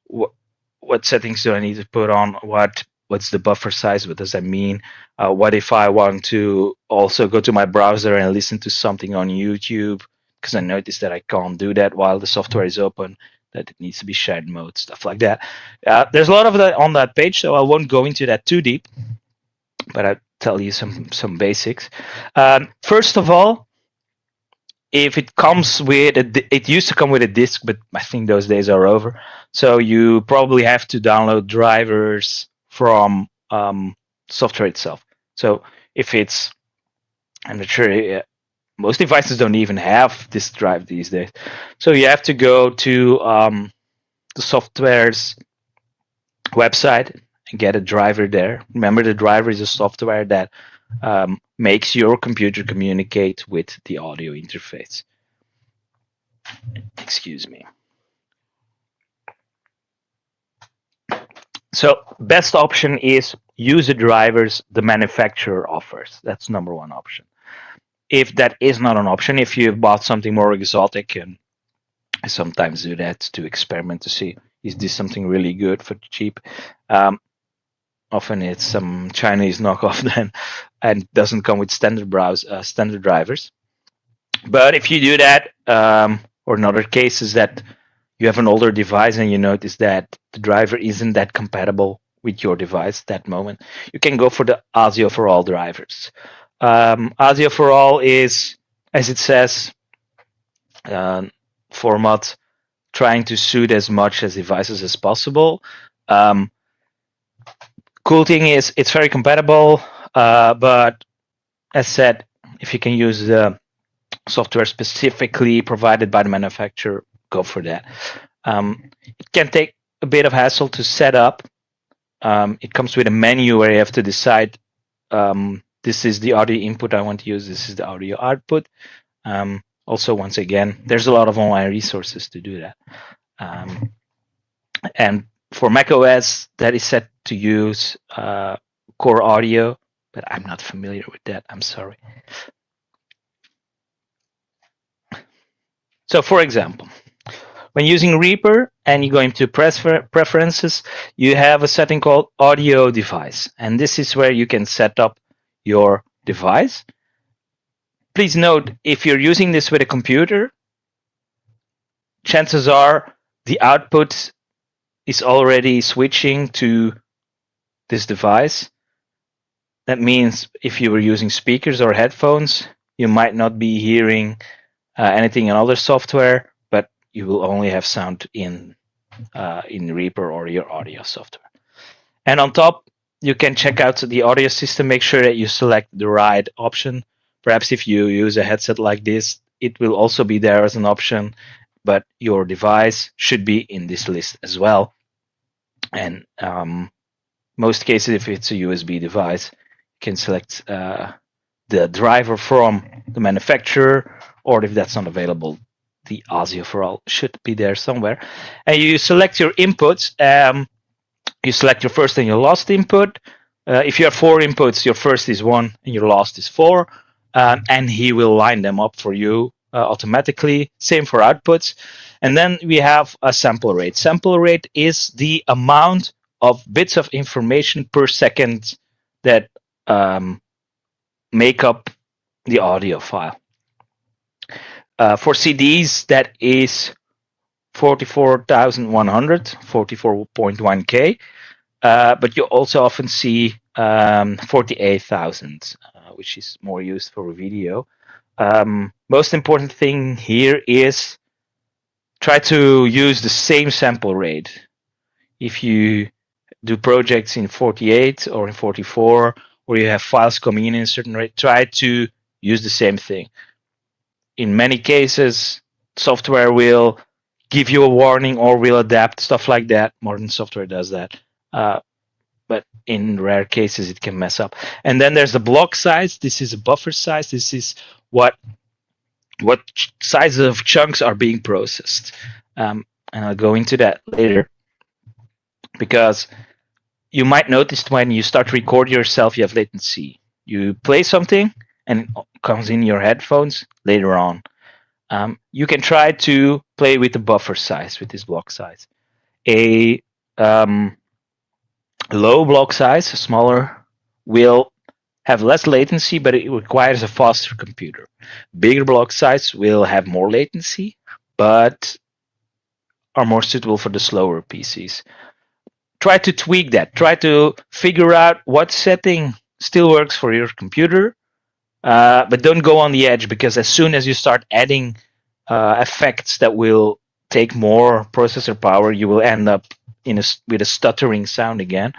what settings do I need to put on, what's the buffer size, what does that mean, what if I want to also go to my browser and listen to something on YouTube, because I noticed that I can't do that while the software is open, that it needs to be shared mode, stuff like that. There's a lot of that on that page, so I won't go into that too deep, but I'll tell you some basics. First of all, if it comes with it used to come with a disk, but I think those days are over. So you probably have to download drivers from software itself. So if it's, I'm not sure, most devices don't even have this drive these days. So you have to go to the software's website and get a driver there. Remember, the driver is a software that makes your computer communicate with the audio interface. Excuse me. So best option is use the drivers the manufacturer offers. That's number one option. If that is not an option, if you've bought something more exotic, and I sometimes do that to experiment to see, is this something really good for cheap? Often it's some Chinese knockoff then, and doesn't come with standard drivers. But if you do that, or in other cases that you have an older device and you notice that the driver isn't that compatible with your device at that moment, you can go for the ASIO for all drivers. ASIO for all is, as it says, format trying to suit as much as devices as possible. Cool thing is it's very compatible, but as said, if you can use the software specifically provided by the manufacturer, go for that. It can take a bit of hassle to set up. It comes with a menu where you have to decide, this is the audio input I want to use, this is the audio output. Also, once again, there's a lot of online resources to do that. And for macOS, that is set to use Core Audio, but I'm not familiar with that. I'm sorry. So, for example, when using Reaper and you go into preferences, you have a setting called Audio Device, and this is where you can set up your device. Please note, if you're using this with a computer, chances are the output is already switching to this device. That means if you were using speakers or headphones, you might not be hearing anything in other software, but you will only have sound in Reaper or your audio software. And on top, you can check out the audio system, make sure that you select the right option. Perhaps if you use a headset like this, it will also be there as an option, but your device should be in this list as well. And most cases, if it's a USB device, you can select the driver from the manufacturer, or if that's not available, the ASIO for all should be there somewhere. And you select your inputs. You select your first and your last input. If you have 4 inputs, your first is 1 and your last is 4. And he will line them up for you automatically. Same for outputs. And then we have a sample rate. Sample rate is the amount of bits of information per second that make up the audio file. For CDs, that is 44,100, 44.1K. But you also often see 48,000, which is more used for video. Most important thing here is try to use the same sample rate. If you do projects in 48 or in 44, or you have files coming in a certain rate, try to use the same thing. In many cases, software will give you a warning or will adapt, stuff like that. Modern software does that. But in rare cases, it can mess up. And then there's the block size. This is a buffer size. This is what size of chunks are being processed. And I'll go into that later, because you might notice when you start to record yourself, you have latency. You play something and it comes in your headphones later on. You can try to play with the buffer size, with this block size. A low block size, smaller, will have less latency, but it requires a faster computer. Bigger block size will have more latency, but are more suitable for the slower PCs. Try to tweak that. Try to figure out what setting still works for your computer, but don't go on the edge, because as soon as you start adding effects that will take more processor power, you will end up with a stuttering sound again.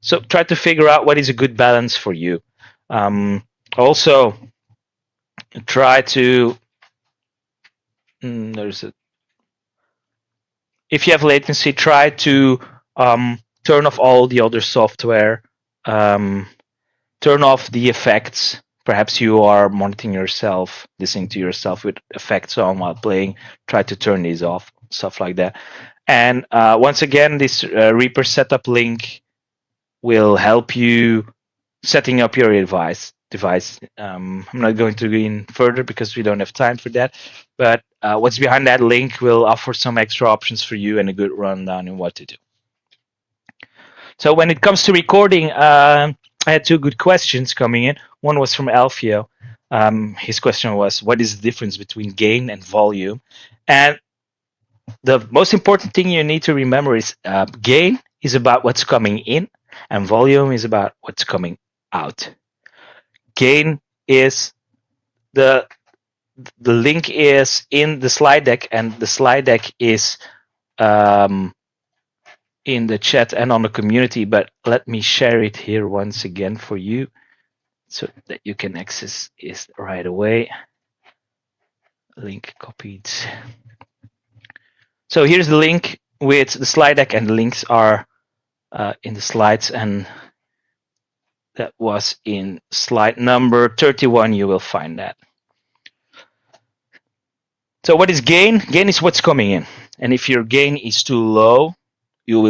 So try to figure out what is a good balance for you. Also, try to if you have latency, try to turn off all the other software, turn off the effects. Perhaps you are monitoring yourself, listening to yourself with effects on while playing. Try to turn these off, stuff like that. And once again, this Reaper setup link will help you setting up your device. I'm not going to go in further because we don't have time for that. But what's behind that link will offer some extra options for you and a good rundown in what to do. So when it comes to recording, I had two good questions coming in. One was from Alfio. His question was, what is the difference between gain and volume? And the most important thing you need to remember is gain is about what's coming in, and volume is about what's coming out. Gain is the link is in the slide deck, and the slide deck is in the chat and on the community, but let me share it here once again for you so that you can access it right away. Link copied. So here's the link with the slide deck, and the links are in the slides, and that was in slide number 31. You will find that. So what is gain? Gain is what's coming in. And if your gain is too low, you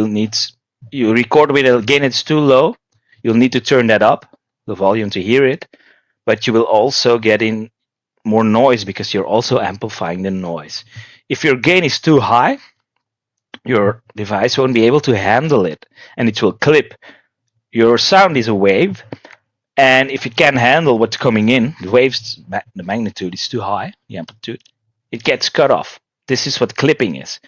record with a gain that's too low, you'll need to turn that up, the volume, to hear it. But you will also get in more noise because you're also amplifying the noise. If your gain is too high, your device won't be able to handle it, and it will clip. Your sound is a wave, and if it can't handle what's coming in, the magnitude is too high, the amplitude, it gets cut off. This is what clipping is.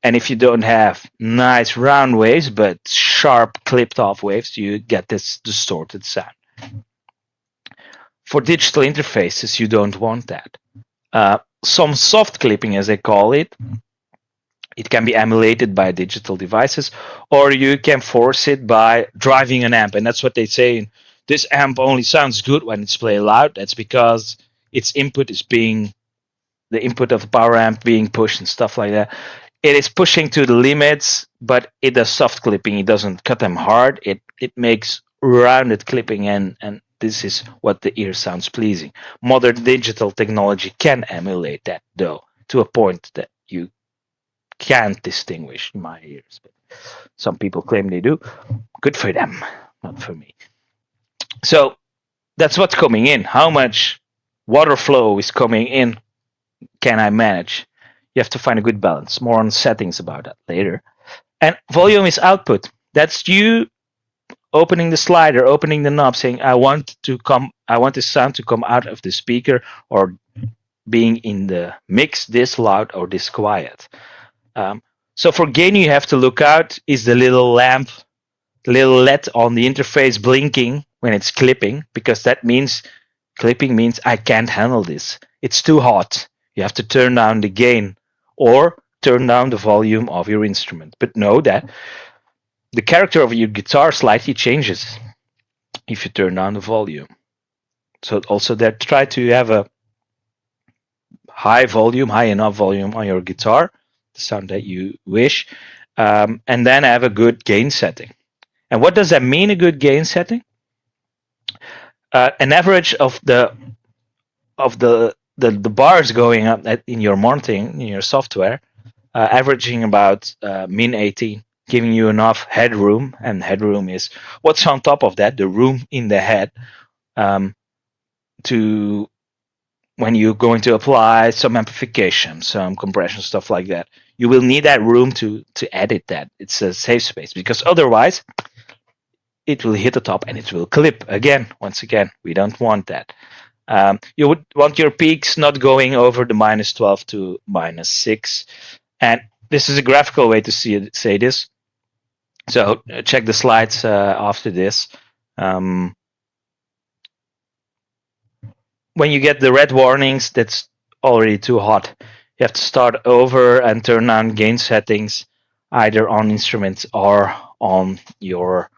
And if you don't have nice round waves, but sharp clipped off waves, you get this distorted sound. For digital interfaces, you don't want that. Some soft clipping, as they call it, it can be emulated by digital devices, or you can force it by driving an amp. And that's what they say. This amp only sounds good when it's played loud. That's because its input is the input of the power amp being pushed and stuff like that. It is pushing to the limits, but it does soft clipping. It doesn't cut them hard. It makes rounded clipping, and this is what the ear sounds pleasing. Modern digital technology can emulate that, though, to a point that you can't distinguish in my ears. But some people claim they do. Good for them, not for me. So that's what's coming in. How much water flow is coming in, can I manage? You have to find a good balance. More on settings about that later. And volume is output. That's you opening the slider, opening the knob, saying I want the sound to come out of the speaker, or being in the mix this loud or this quiet. Um, so for gain, you have to look out, is the little lamp, the little LED on the interface blinking when it's clipping, because that means clipping means I can't handle this. It's too hot. You have to turn down the gain or turn down the volume of your instrument. But know that the character of your guitar slightly changes if you turn down the volume. So also that try to have a high enough volume on your guitar, the sound that you wish, and then have a good gain setting. And what does that mean, a good gain setting? An average of the bars going up in your monitoring, in your software, averaging about min 18, giving you enough headroom. And headroom is what's on top of that, the room in the head, to when you're going to apply some amplification, some compression, stuff like that. You will need that room to edit that. It's a safe space, because otherwise it will hit the top and it will clip again. Once again, we don't want that. You would want your peaks not going over the -12 to -6. And this is a graphical way to say this. So check the slides after this. When you get the red warnings, that's already too hot. You have to start over and turn on gain settings, either on instruments or on your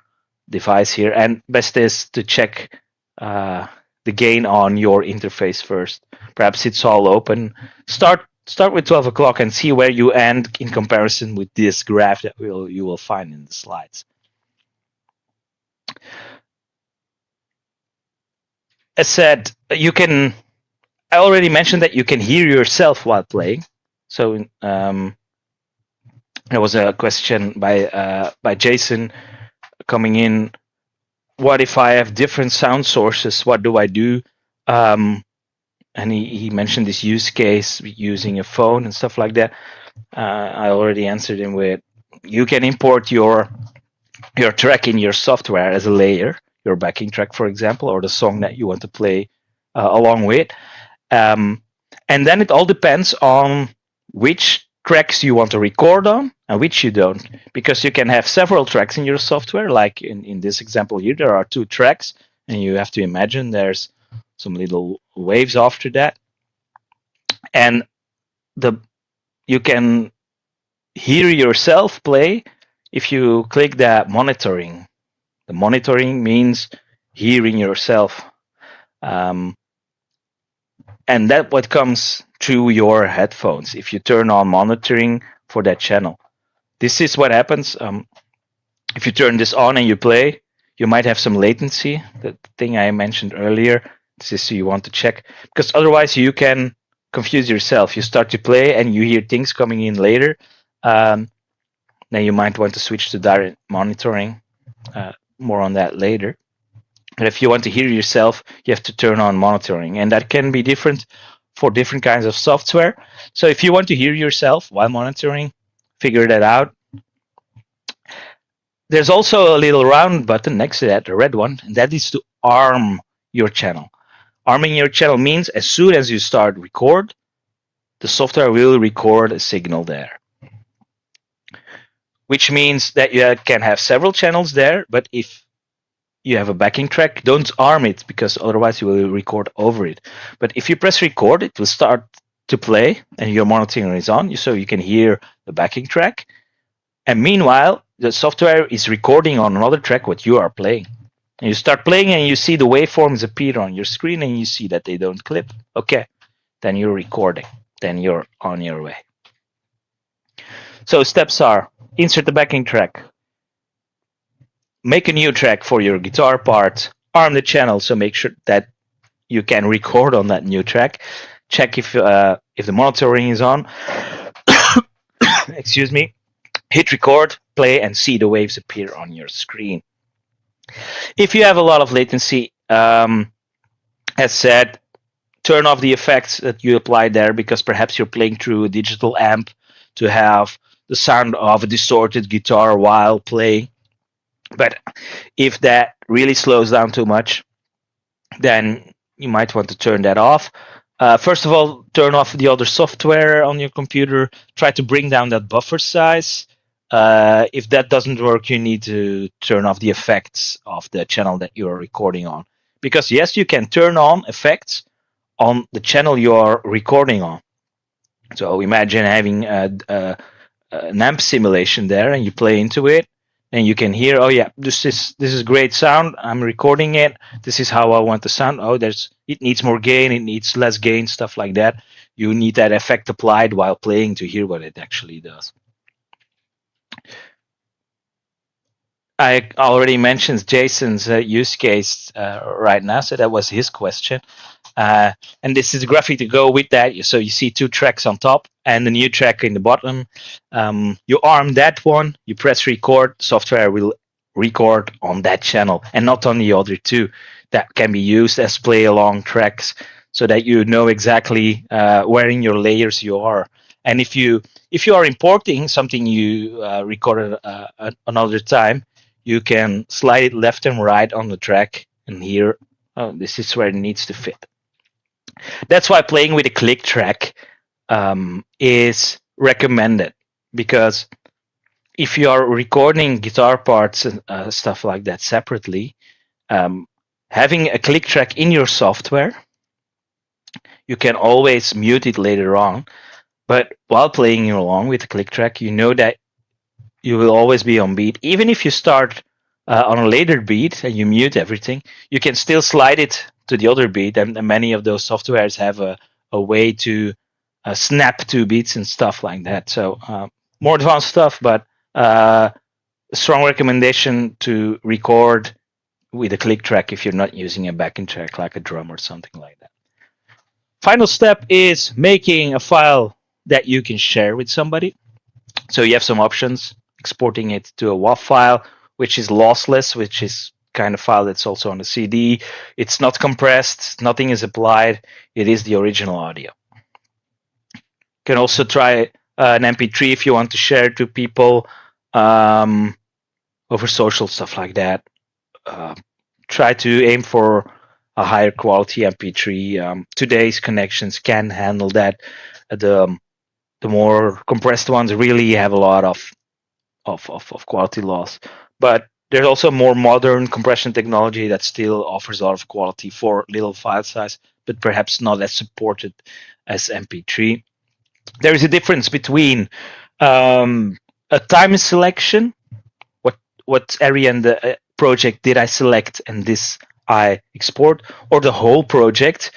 device here. And best is to check the gain on your interface first. Perhaps it's all open. Start with 12 o'clock and see where you end in comparison with this graph that you will find in the slides. As said, I already mentioned that you can hear yourself while playing. So there was a question by Jason coming in. What if I have different sound sources? What do I do? And he mentioned this use case using a phone and stuff like that. I already answered him with, you can import your track in your software as a layer, your backing track, for example, or the song that you want to play along with. And then it all depends on which tracks you want to record on and which you don't, because you can have several tracks in your software. Like in this example here, there are 2 tracks, and you have to imagine there's some little waves after that. And you can hear yourself play if you click that monitoring. The monitoring means hearing yourself. And that what comes through your headphones if you turn on monitoring for that channel. This is what happens if you turn this on and you play. You might have some latency, the thing I mentioned earlier. This is you want to check, because otherwise you can confuse yourself. You start to play and you hear things coming in later. Then you might want to switch to direct monitoring. More on that later. But if you want to hear yourself, you have to turn on monitoring, and that can be different for different kinds of software. So if you want to hear yourself while monitoring, figure that out. There's also a little round button next to that, the red one, and that is to arm your channel. Arming your channel means as soon as you start record, the software will record a signal there. Which means that you can have several channels there, but if you have a backing track, don't arm it, because otherwise you will record over it. But if you press record, it will start to play and your monitoring is on, so you can hear the backing track. And meanwhile, the software is recording on another track what you are playing. And you start playing and you see the waveforms appear on your screen and you see that they don't clip. Okay, then you're recording. Then you're on your way. So steps are: insert the backing track, make a new track for your guitar part, arm the channel, so make sure that you can record on that new track, check if the monitoring is on, excuse me, hit record, play, and see the waves appear on your screen. If you have a lot of latency, as said, turn off the effects that you applied there because perhaps you're playing through a digital amp to have the sound of a distorted guitar while playing. But if that really slows down too much, then you might want to turn that off. First of all, turn off the other software on your computer. Try to bring down that buffer size. If that doesn't work, you need to turn off the effects of the channel that you are recording on. Because yes, you can turn on effects on the channel you are recording on. So imagine having an amp simulation there, and you play into it, and you can hear, oh yeah, this is great sound. I'm recording it. This is how I want the sound. Oh, it needs more gain. It needs less gain. Stuff like that. You need that effect applied while playing to hear what it actually does. I already mentioned Jason's use case right now, so that was his question. And this is a graphic to go with that. So you see two tracks on top and the new track in the bottom. You arm that one, you press record, software will record on that channel and not on the other two. That can be used as play along tracks so that you know exactly where in your layers you are. And if you are importing something you recorded another time, you can slide it left and right on the track and hear, oh, this is where it needs to fit. That's why playing with a click track is recommended, because if you are recording guitar parts and stuff like that separately, having a click track in your software, you can always mute it later on. But while playing along with the click track, you know that you will always be on beat. Even if you start on a later beat and you mute everything, you can still slide it to the other beat. And many of those softwares have a way to snap two beats and stuff like that. So more advanced stuff, but a strong recommendation to record with a click track if you're not using a backing track like a drum or something like that. Final step is making a file that you can share with somebody. So you have some options: exporting it to a WAV file, which is lossless, which is kind of file that's also on the CD. It's not compressed, nothing is applied. It is the original audio. You can also try an MP3 if you want to share to people over social, stuff like that. Try to aim for a higher quality MP3. Today's connections can handle that. The more compressed ones really have a lot of quality loss. But there's also more modern compression technology that still offers a lot of quality for little file size, but perhaps not as supported as MP3. There is a difference between a time selection, what area in the project did I select and this I export, or the whole project,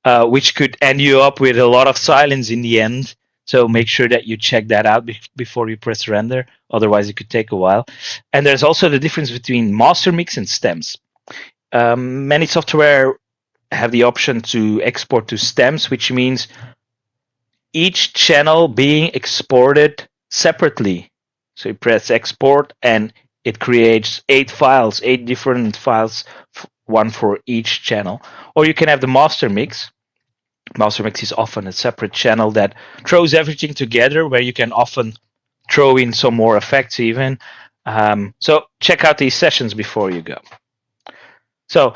which could end you up with a lot of silence in the end. So make sure that you check that out before you press render. Otherwise, it could take a while. And there's also the difference between master mix and stems. Many software have the option to export to stems, which means each channel being exported separately. So you press export and it creates 8 different files, one for each channel. Or you can have the master mix. Master mix is often a separate channel that throws everything together, where you can often throw in some more effects even. So check out these sessions before you go. So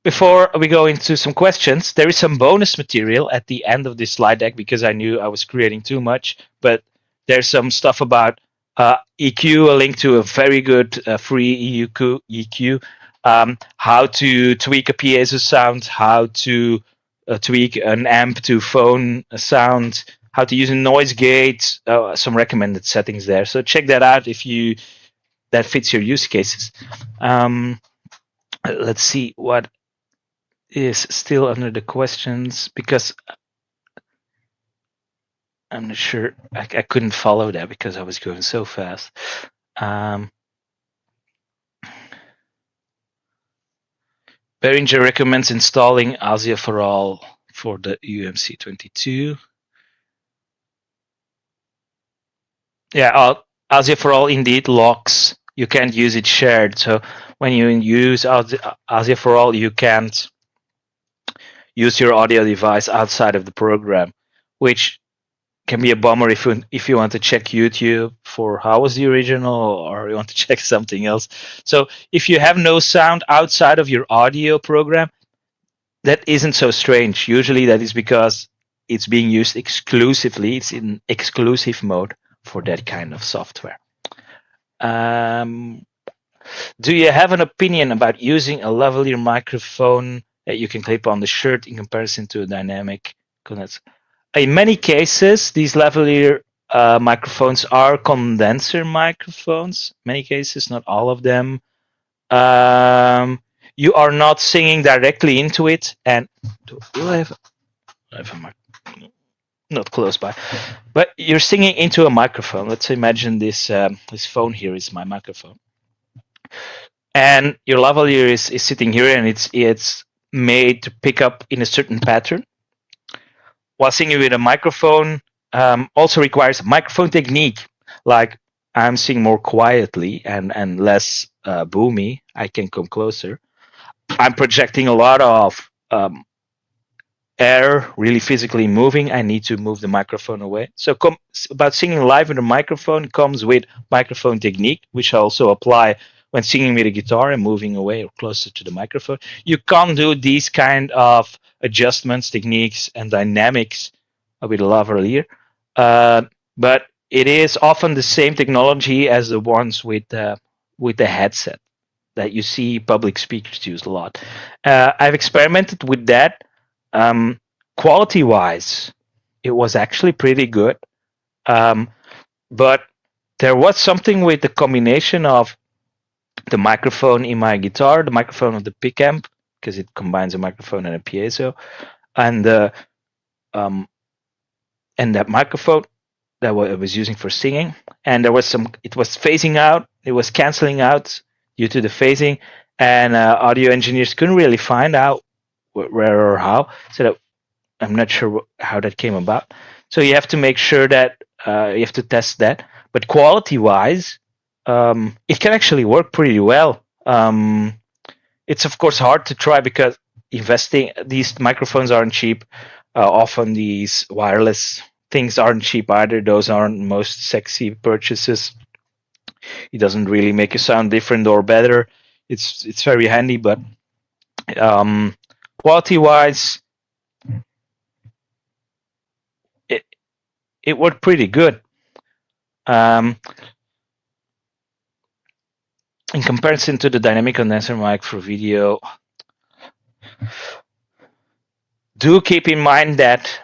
before we go into some questions, there is some bonus material at the end of this slide deck, because I knew I was creating too much, but there's some stuff about EQ, a link to a very good free EQ, how to tweak a piezo sound, how to tweak an amp to phone sound, how to use a noise gate, some recommended settings there. So check that out if that fits your use cases. Let's see what is still under the questions, because I'm not sure. I couldn't follow that because I was going so fast. Behringer recommends installing ASIA for all for the UMC22. Yeah, ASIA for all indeed locks. You can't use it shared. So when you use ASIA for all, you can't use your audio device outside of the program, which can be a bummer if you want to check YouTube for how was the original or you want to check something else. So if you have no sound outside of your audio program, that isn't so strange. Usually that is because it's being used exclusively. It's in exclusive mode for that kind of software. Um, do you have an opinion about using a lavalier microphone that you can clip on the shirt in comparison to a dynamic condenser? In many cases, these lavalier microphones are condenser microphones. Many cases, not all of them. You are not singing directly into it, and do I have a mic? Not close by, but you're singing into a microphone. Let's imagine this phone here is my microphone, and your lavalier is sitting here, and it's made to pick up in a certain pattern. While singing with a microphone also requires microphone technique. Like I'm singing more quietly and less boomy. I can come closer. I'm projecting a lot of air, really physically moving. I need to move the microphone away. So about singing live with a microphone comes with microphone technique, which I also apply when singing with a guitar and moving away or closer to the microphone. You can't do these kind of adjustments, techniques, and dynamics with a lavalier, but it is often the same technology as the ones with the headset that you see public speakers use a lot. I've experimented with that. Quality wise, it was actually pretty good. But there was something with the combination of the microphone in my guitar, the microphone of the pick amp, because it combines a microphone and a piezo, and that microphone that I was using for singing. And it was phasing out, it was canceling out due to the phasing, and audio engineers couldn't really find out where or how. So that I'm not sure how that came about. So you have to make sure that you have to test that. But quality-wise, it can actually work pretty well. It's of course hard to try because these microphones aren't cheap. Often these wireless things aren't cheap either. Those aren't most sexy purchases. It doesn't really make you sound different or better. It's very handy, but quality-wise, it worked pretty good. In comparison to the dynamic condenser mic for video, do keep in mind that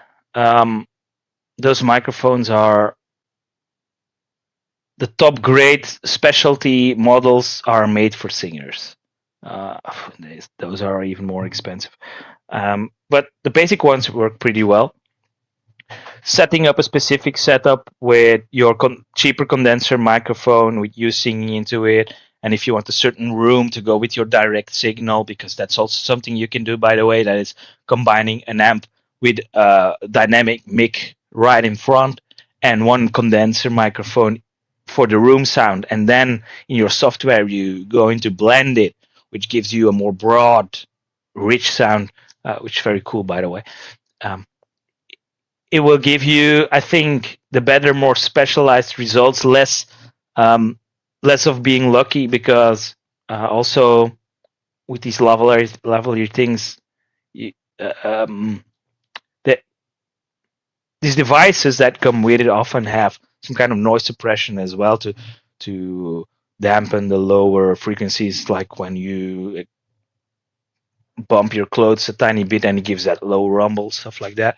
those microphones are the top grade specialty models are made for singers. Those are even more expensive. But the basic ones work pretty well. Setting up a specific setup with your cheaper condenser microphone, with you singing into it, and if you want a certain room to go with your direct signal, because that's also something you can do, by the way, that is combining an amp with a dynamic mic right in front and one condenser microphone for the room sound. And then in your software, you go into blend it, which gives you a more broad, rich sound, which is very cool, by the way. It will give you, I think, the better, more specialized results, less of being lucky, because also with these lavalier things, these devices that come with it often have some kind of noise suppression as well to dampen the lower frequencies, like when you bump your clothes a tiny bit and it gives that low rumble, stuff like that.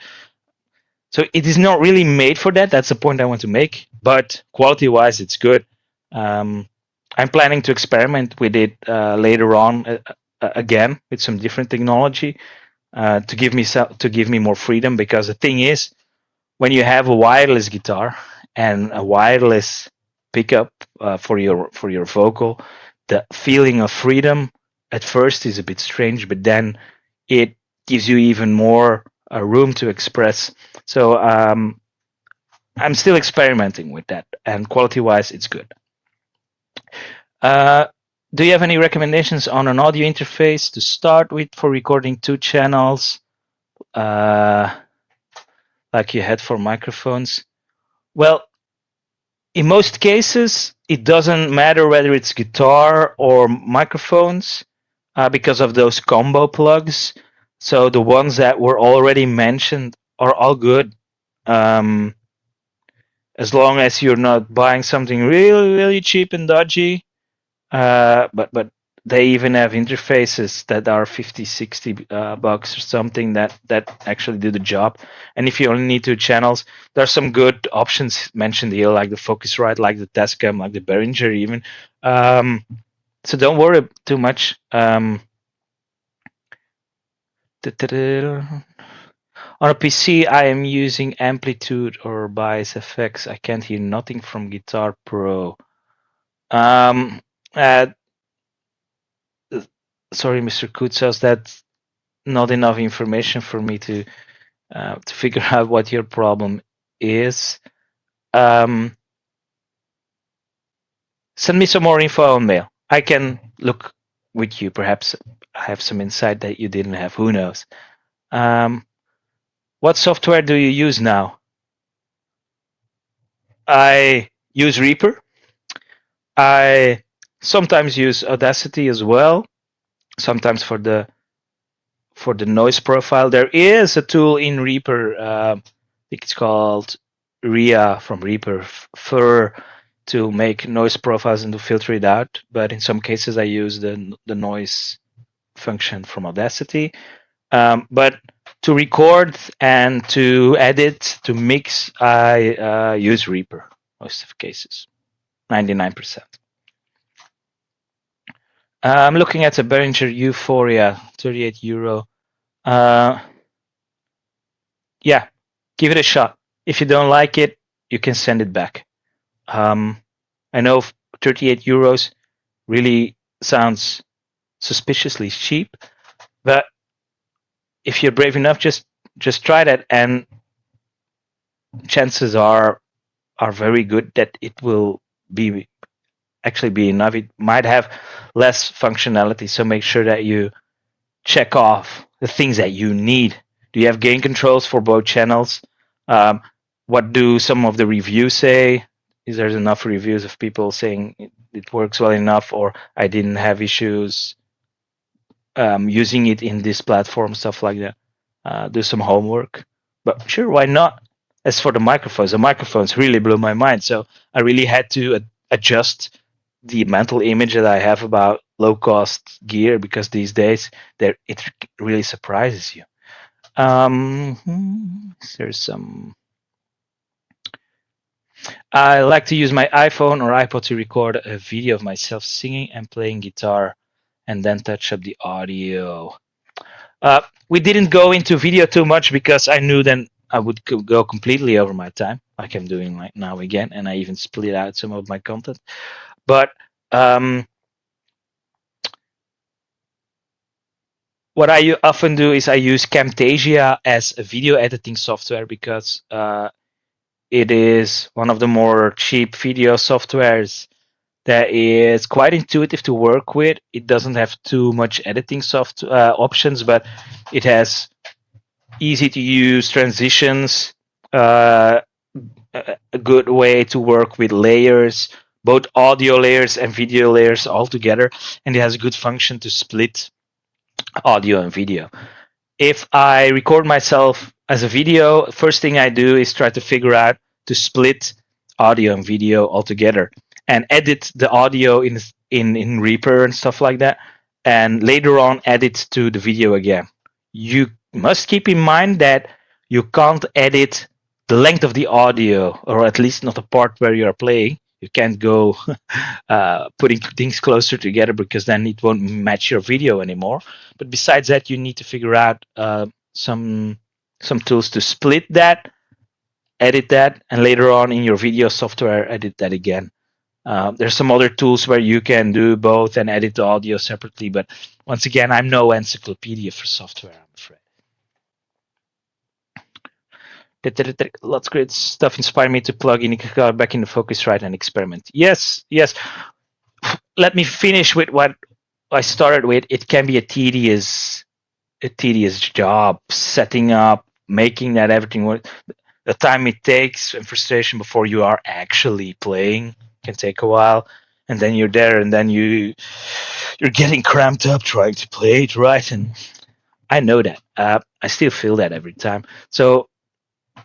So it is not really made for that. That's the point I want to make. But quality-wise, it's good. I'm planning to experiment with it later on again with some different technology to give me more freedom. Because the thing is, when you have a wireless guitar and a wireless pickup for your vocal, the feeling of freedom at first is a bit strange, but then it gives you even more room to express. So I'm still experimenting with that, and quality-wise, it's good. Do you have any recommendations on an audio interface to start with for recording 2 channels? like you had for microphones. Well, in most cases, it doesn't matter whether it's guitar or microphones because of those combo plugs. So the ones that were already mentioned are all good. Um, as long as you're not buying something really, really cheap and dodgy. But they even have interfaces that are 50, 60 bucks or something that actually do the job. And if you only need two channels, there are some good options mentioned here, like the Focusrite, like the Tascam, like the Behringer even. So don't worry too much. On a PC, I am using Amplitude or Bias FX. I can't hear nothing from Guitar Pro. Uh, sorry, Mr. Kutsas, that's not enough information for me to figure out what your problem is. Um, send me some more info on mail. I can look with you. Perhaps I have some insight that you didn't have. Who knows? What software do you use now? I use Reaper. I sometimes use Audacity as well. Sometimes for the noise profile, there is a tool in Reaper. I think it's called RIA from Reaper for to make noise profiles and to filter it out. But in some cases, I use the noise function from Audacity. But to record and to edit, to mix, I use Reaper most of cases, 99%. I'm looking at the Behringer Euphoria, 38 euro. Yeah, give it a shot. If you don't like it, you can send it back. I know 38 euros really sounds suspiciously cheap, but if you're brave enough, just try that, and chances are very good that it will be enough. It might have less functionality, so make sure that you check off the things that you need. Do you have gain controls for both channels? What do some of the reviews say? Is there enough reviews of people saying it works well enough, or I didn't have issues using it in this platform, stuff like that? Do some homework. But sure, why not? As for the microphones really blew my mind. So I really had to adjust the mental image that I have about low cost gear, because these days it really surprises you. There's some. I like to use my iPhone or iPod to record a video of myself singing and playing guitar, and then touch up the audio. We didn't go into video too much because I knew then I would go completely over my time, like I'm doing right now again, and I even split out some of my content. But what I often do is I use Camtasia as a video editing software because it is one of the more cheap video softwares that is quite intuitive to work with. It doesn't have too much editing options, but it has easy to use transitions, a good way to work with layers, both audio layers and video layers all together, and it has a good function to split audio and video. If I record myself as a video, first thing I do is try to figure out to split audio and video altogether and edit the audio in Reaper and stuff like that, and later on edit to the video again. You must keep in mind that you can't edit the length of the audio, or at least not the part where you're playing. You can't go putting things closer together because then it won't match your video anymore. But besides that, you need to figure out some tools to split that, edit that, and later on in your video software, edit that again. There's some other tools where you can do both and edit the audio separately. But once again, I'm no encyclopedia for software, I'm afraid. Lots of great stuff inspired me to plug in back in the Focusrite and experiment. Yes. Let me finish with what I started with. It can be a tedious a tedious job setting up, making that everything work. The time it takes and frustration before you are actually playing can take a while, and then you're there, and then you're getting cramped up trying to play it right. And I know that. I still feel that every time. So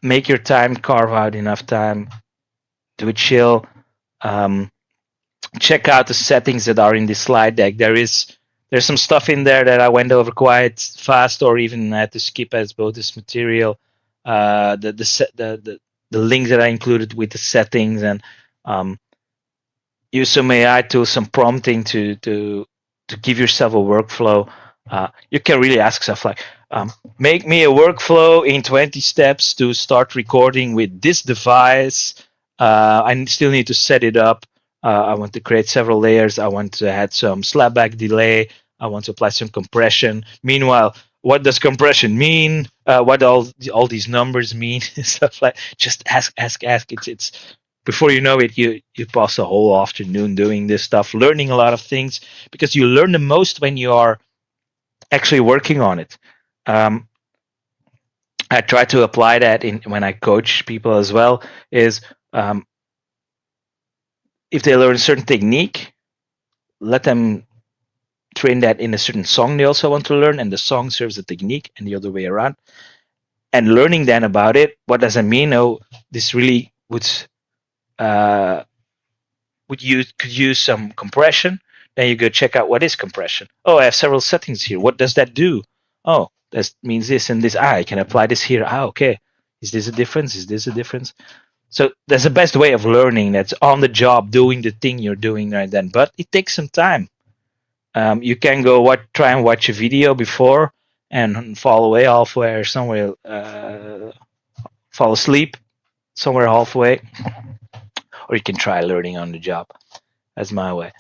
make your time, carve out enough time, do it chill. Um, Check out the settings that are in the slide deck. There's some stuff in there that I went over quite fast, or even had to skip as bonus material. The link that I included with the settings, and um, use some AI tools, some prompting to give yourself a workflow. You can really ask yourself like, make me a workflow in 20 steps to start recording with this device. I still need to set it up. I want to create several layers. I want to add some slapback delay. I want to apply some compression. Meanwhile, what does compression mean? What all these numbers mean? Stuff like, just ask, ask, ask. It's before you know it, you pass a whole afternoon doing this stuff, learning a lot of things, because you learn the most when you are actually working on it. Um, I try to apply that in when I coach people as well. Is if they learn a certain technique, let them train that in a certain song they also want to learn, and the song serves the technique, and the other way around. And learning then about it, what does it mean? Oh, this really uh, could use some compression. Then you go check out what is compression. Oh, I have several settings here. What does that do? Oh, that means this and this. I can apply this here. Okay. Is this a difference? Is this a difference? So that's the best way of learning. That's on the job, doing the thing you're doing right then. But it takes some time. You can try and watch a video before and fall away halfway or somewhere, fall asleep somewhere halfway, or you can try learning on the job. That's my way.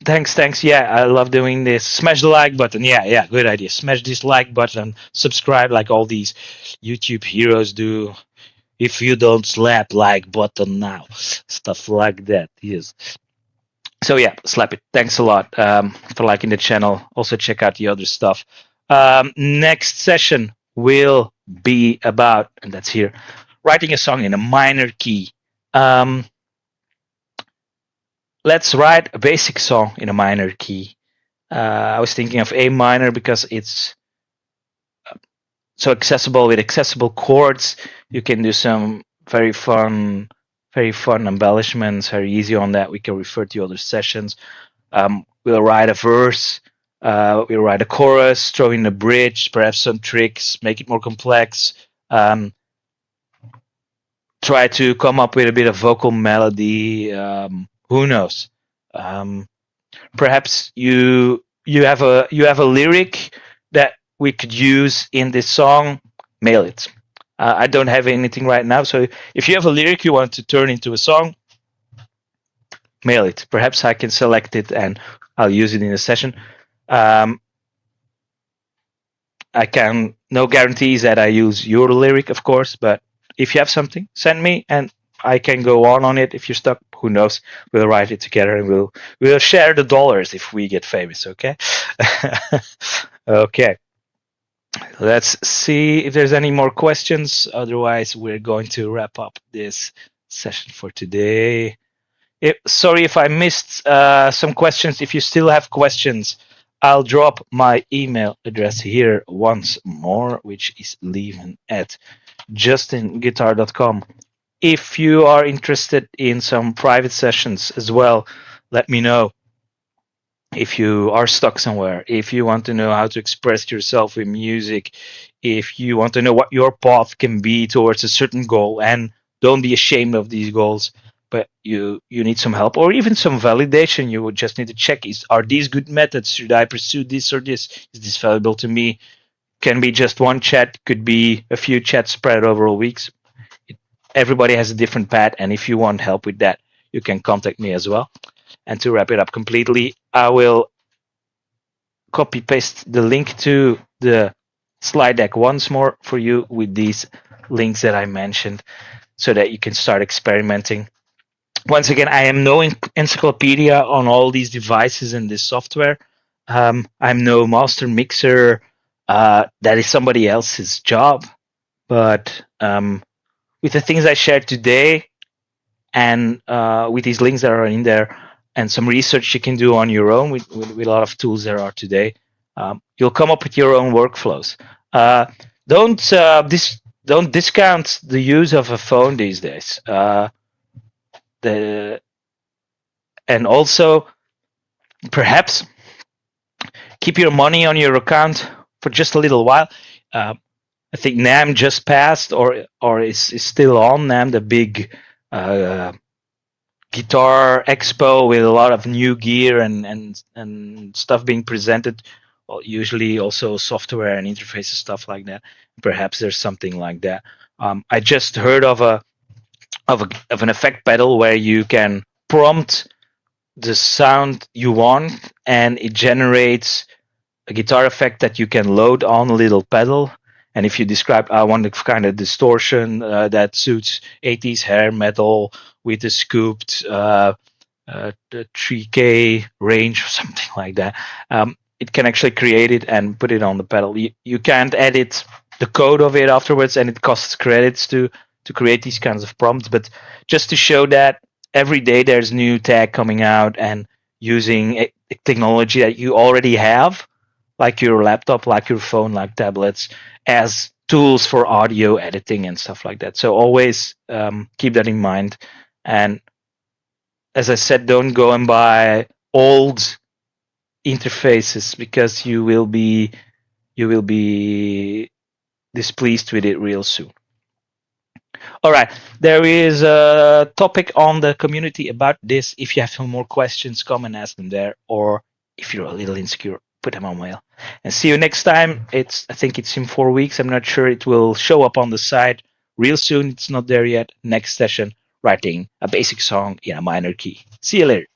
Thanks. Yeah, I love doing this. Smash the like button. Yeah, good idea. Smash this like button. Subscribe like all these YouTube heroes do. If you don't slap like button now, stuff like that. Yes. So yeah, slap it. Thanks a lot for liking the channel. Also check out the other stuff. Next session will be about, and that's here, writing a song in a minor key. Let's write a basic song in a minor key. I was thinking of A minor because it's so accessible with accessible chords. You can do some very fun embellishments, very easy on that. We can refer to other sessions. We'll write a verse, we'll write a chorus, throw in a bridge, perhaps some tricks, make it more complex. Try to come up with a bit of vocal melody. Who knows? Perhaps you have a lyric that we could use in this song. Mail it. I don't have anything right now, so if you have a lyric you want to turn into a song, mail it. Perhaps I can select it and I'll use it in a session. I can, no guarantees that I use your lyric, of course, but if you have something, send me and I can go on it. If you're stuck, who knows? We'll write it together and we'll share the dollars if we get famous. Okay. Okay. Let's see if there's any more questions. Otherwise, we're going to wrap up this session for today. Sorry if I missed some questions. If you still have questions, I'll drop my email address here once more, which is leavin@justinguitar.com. If you are interested in some private sessions as well, let me know. If you are stuck somewhere, if you want to know how to express yourself with music, if you want to know what your path can be towards a certain goal, and don't be ashamed of these goals, but you need some help or even some validation, you would just need to check, are these good methods? Should I pursue this or this? Is this valuable to me? Can be just one chat, could be a few chats spread over weeks. Everybody has a different path, and if you want help with that, you can contact me as well. And to wrap it up completely, I will copy paste the link to the slide deck once more for you with these links that I mentioned so that you can start experimenting. Once again, I am no encyclopedia on all these devices and this software. I'm no master mixer. That is somebody else's job. But with the things I shared today, and with these links that are in there, and some research you can do on your own with a lot of tools there are today, you'll come up with your own workflows. Uh, don't discount the use of a phone these days. The and also perhaps keep your money on your account for just a little while. Uh, I think NAM just passed, or is still on NAM, the big uh, guitar expo with a lot of new gear and stuff being presented. Well, usually also software and interfaces, stuff like that. Perhaps there's something like that. I just heard of an effect pedal where you can prompt the sound you want, and it generates a guitar effect that you can load on a little pedal. And if you describe, I want a kind of distortion that suits 80s hair metal with a scooped the 3K range or something like that, it can actually create it and put it on the pedal. You can't edit the code of it afterwards, and it costs credits to create these kinds of prompts. But just to show that every day there's new tech coming out and using technology that you already have, like your laptop, like your phone, like tablets, as tools for audio editing and stuff like that. So always keep that in mind. And as I said, don't go and buy old interfaces, because you will be displeased with it real soon. All right, there is a topic on the community about this. If you have some more questions, come and ask them there, or if you're a little insecure, put them on mail. And see you next time. I think it's in 4 weeks. I'm not sure. It will show up on the site real soon. It's not there yet. Next session, writing a basic song in a minor key. See you later.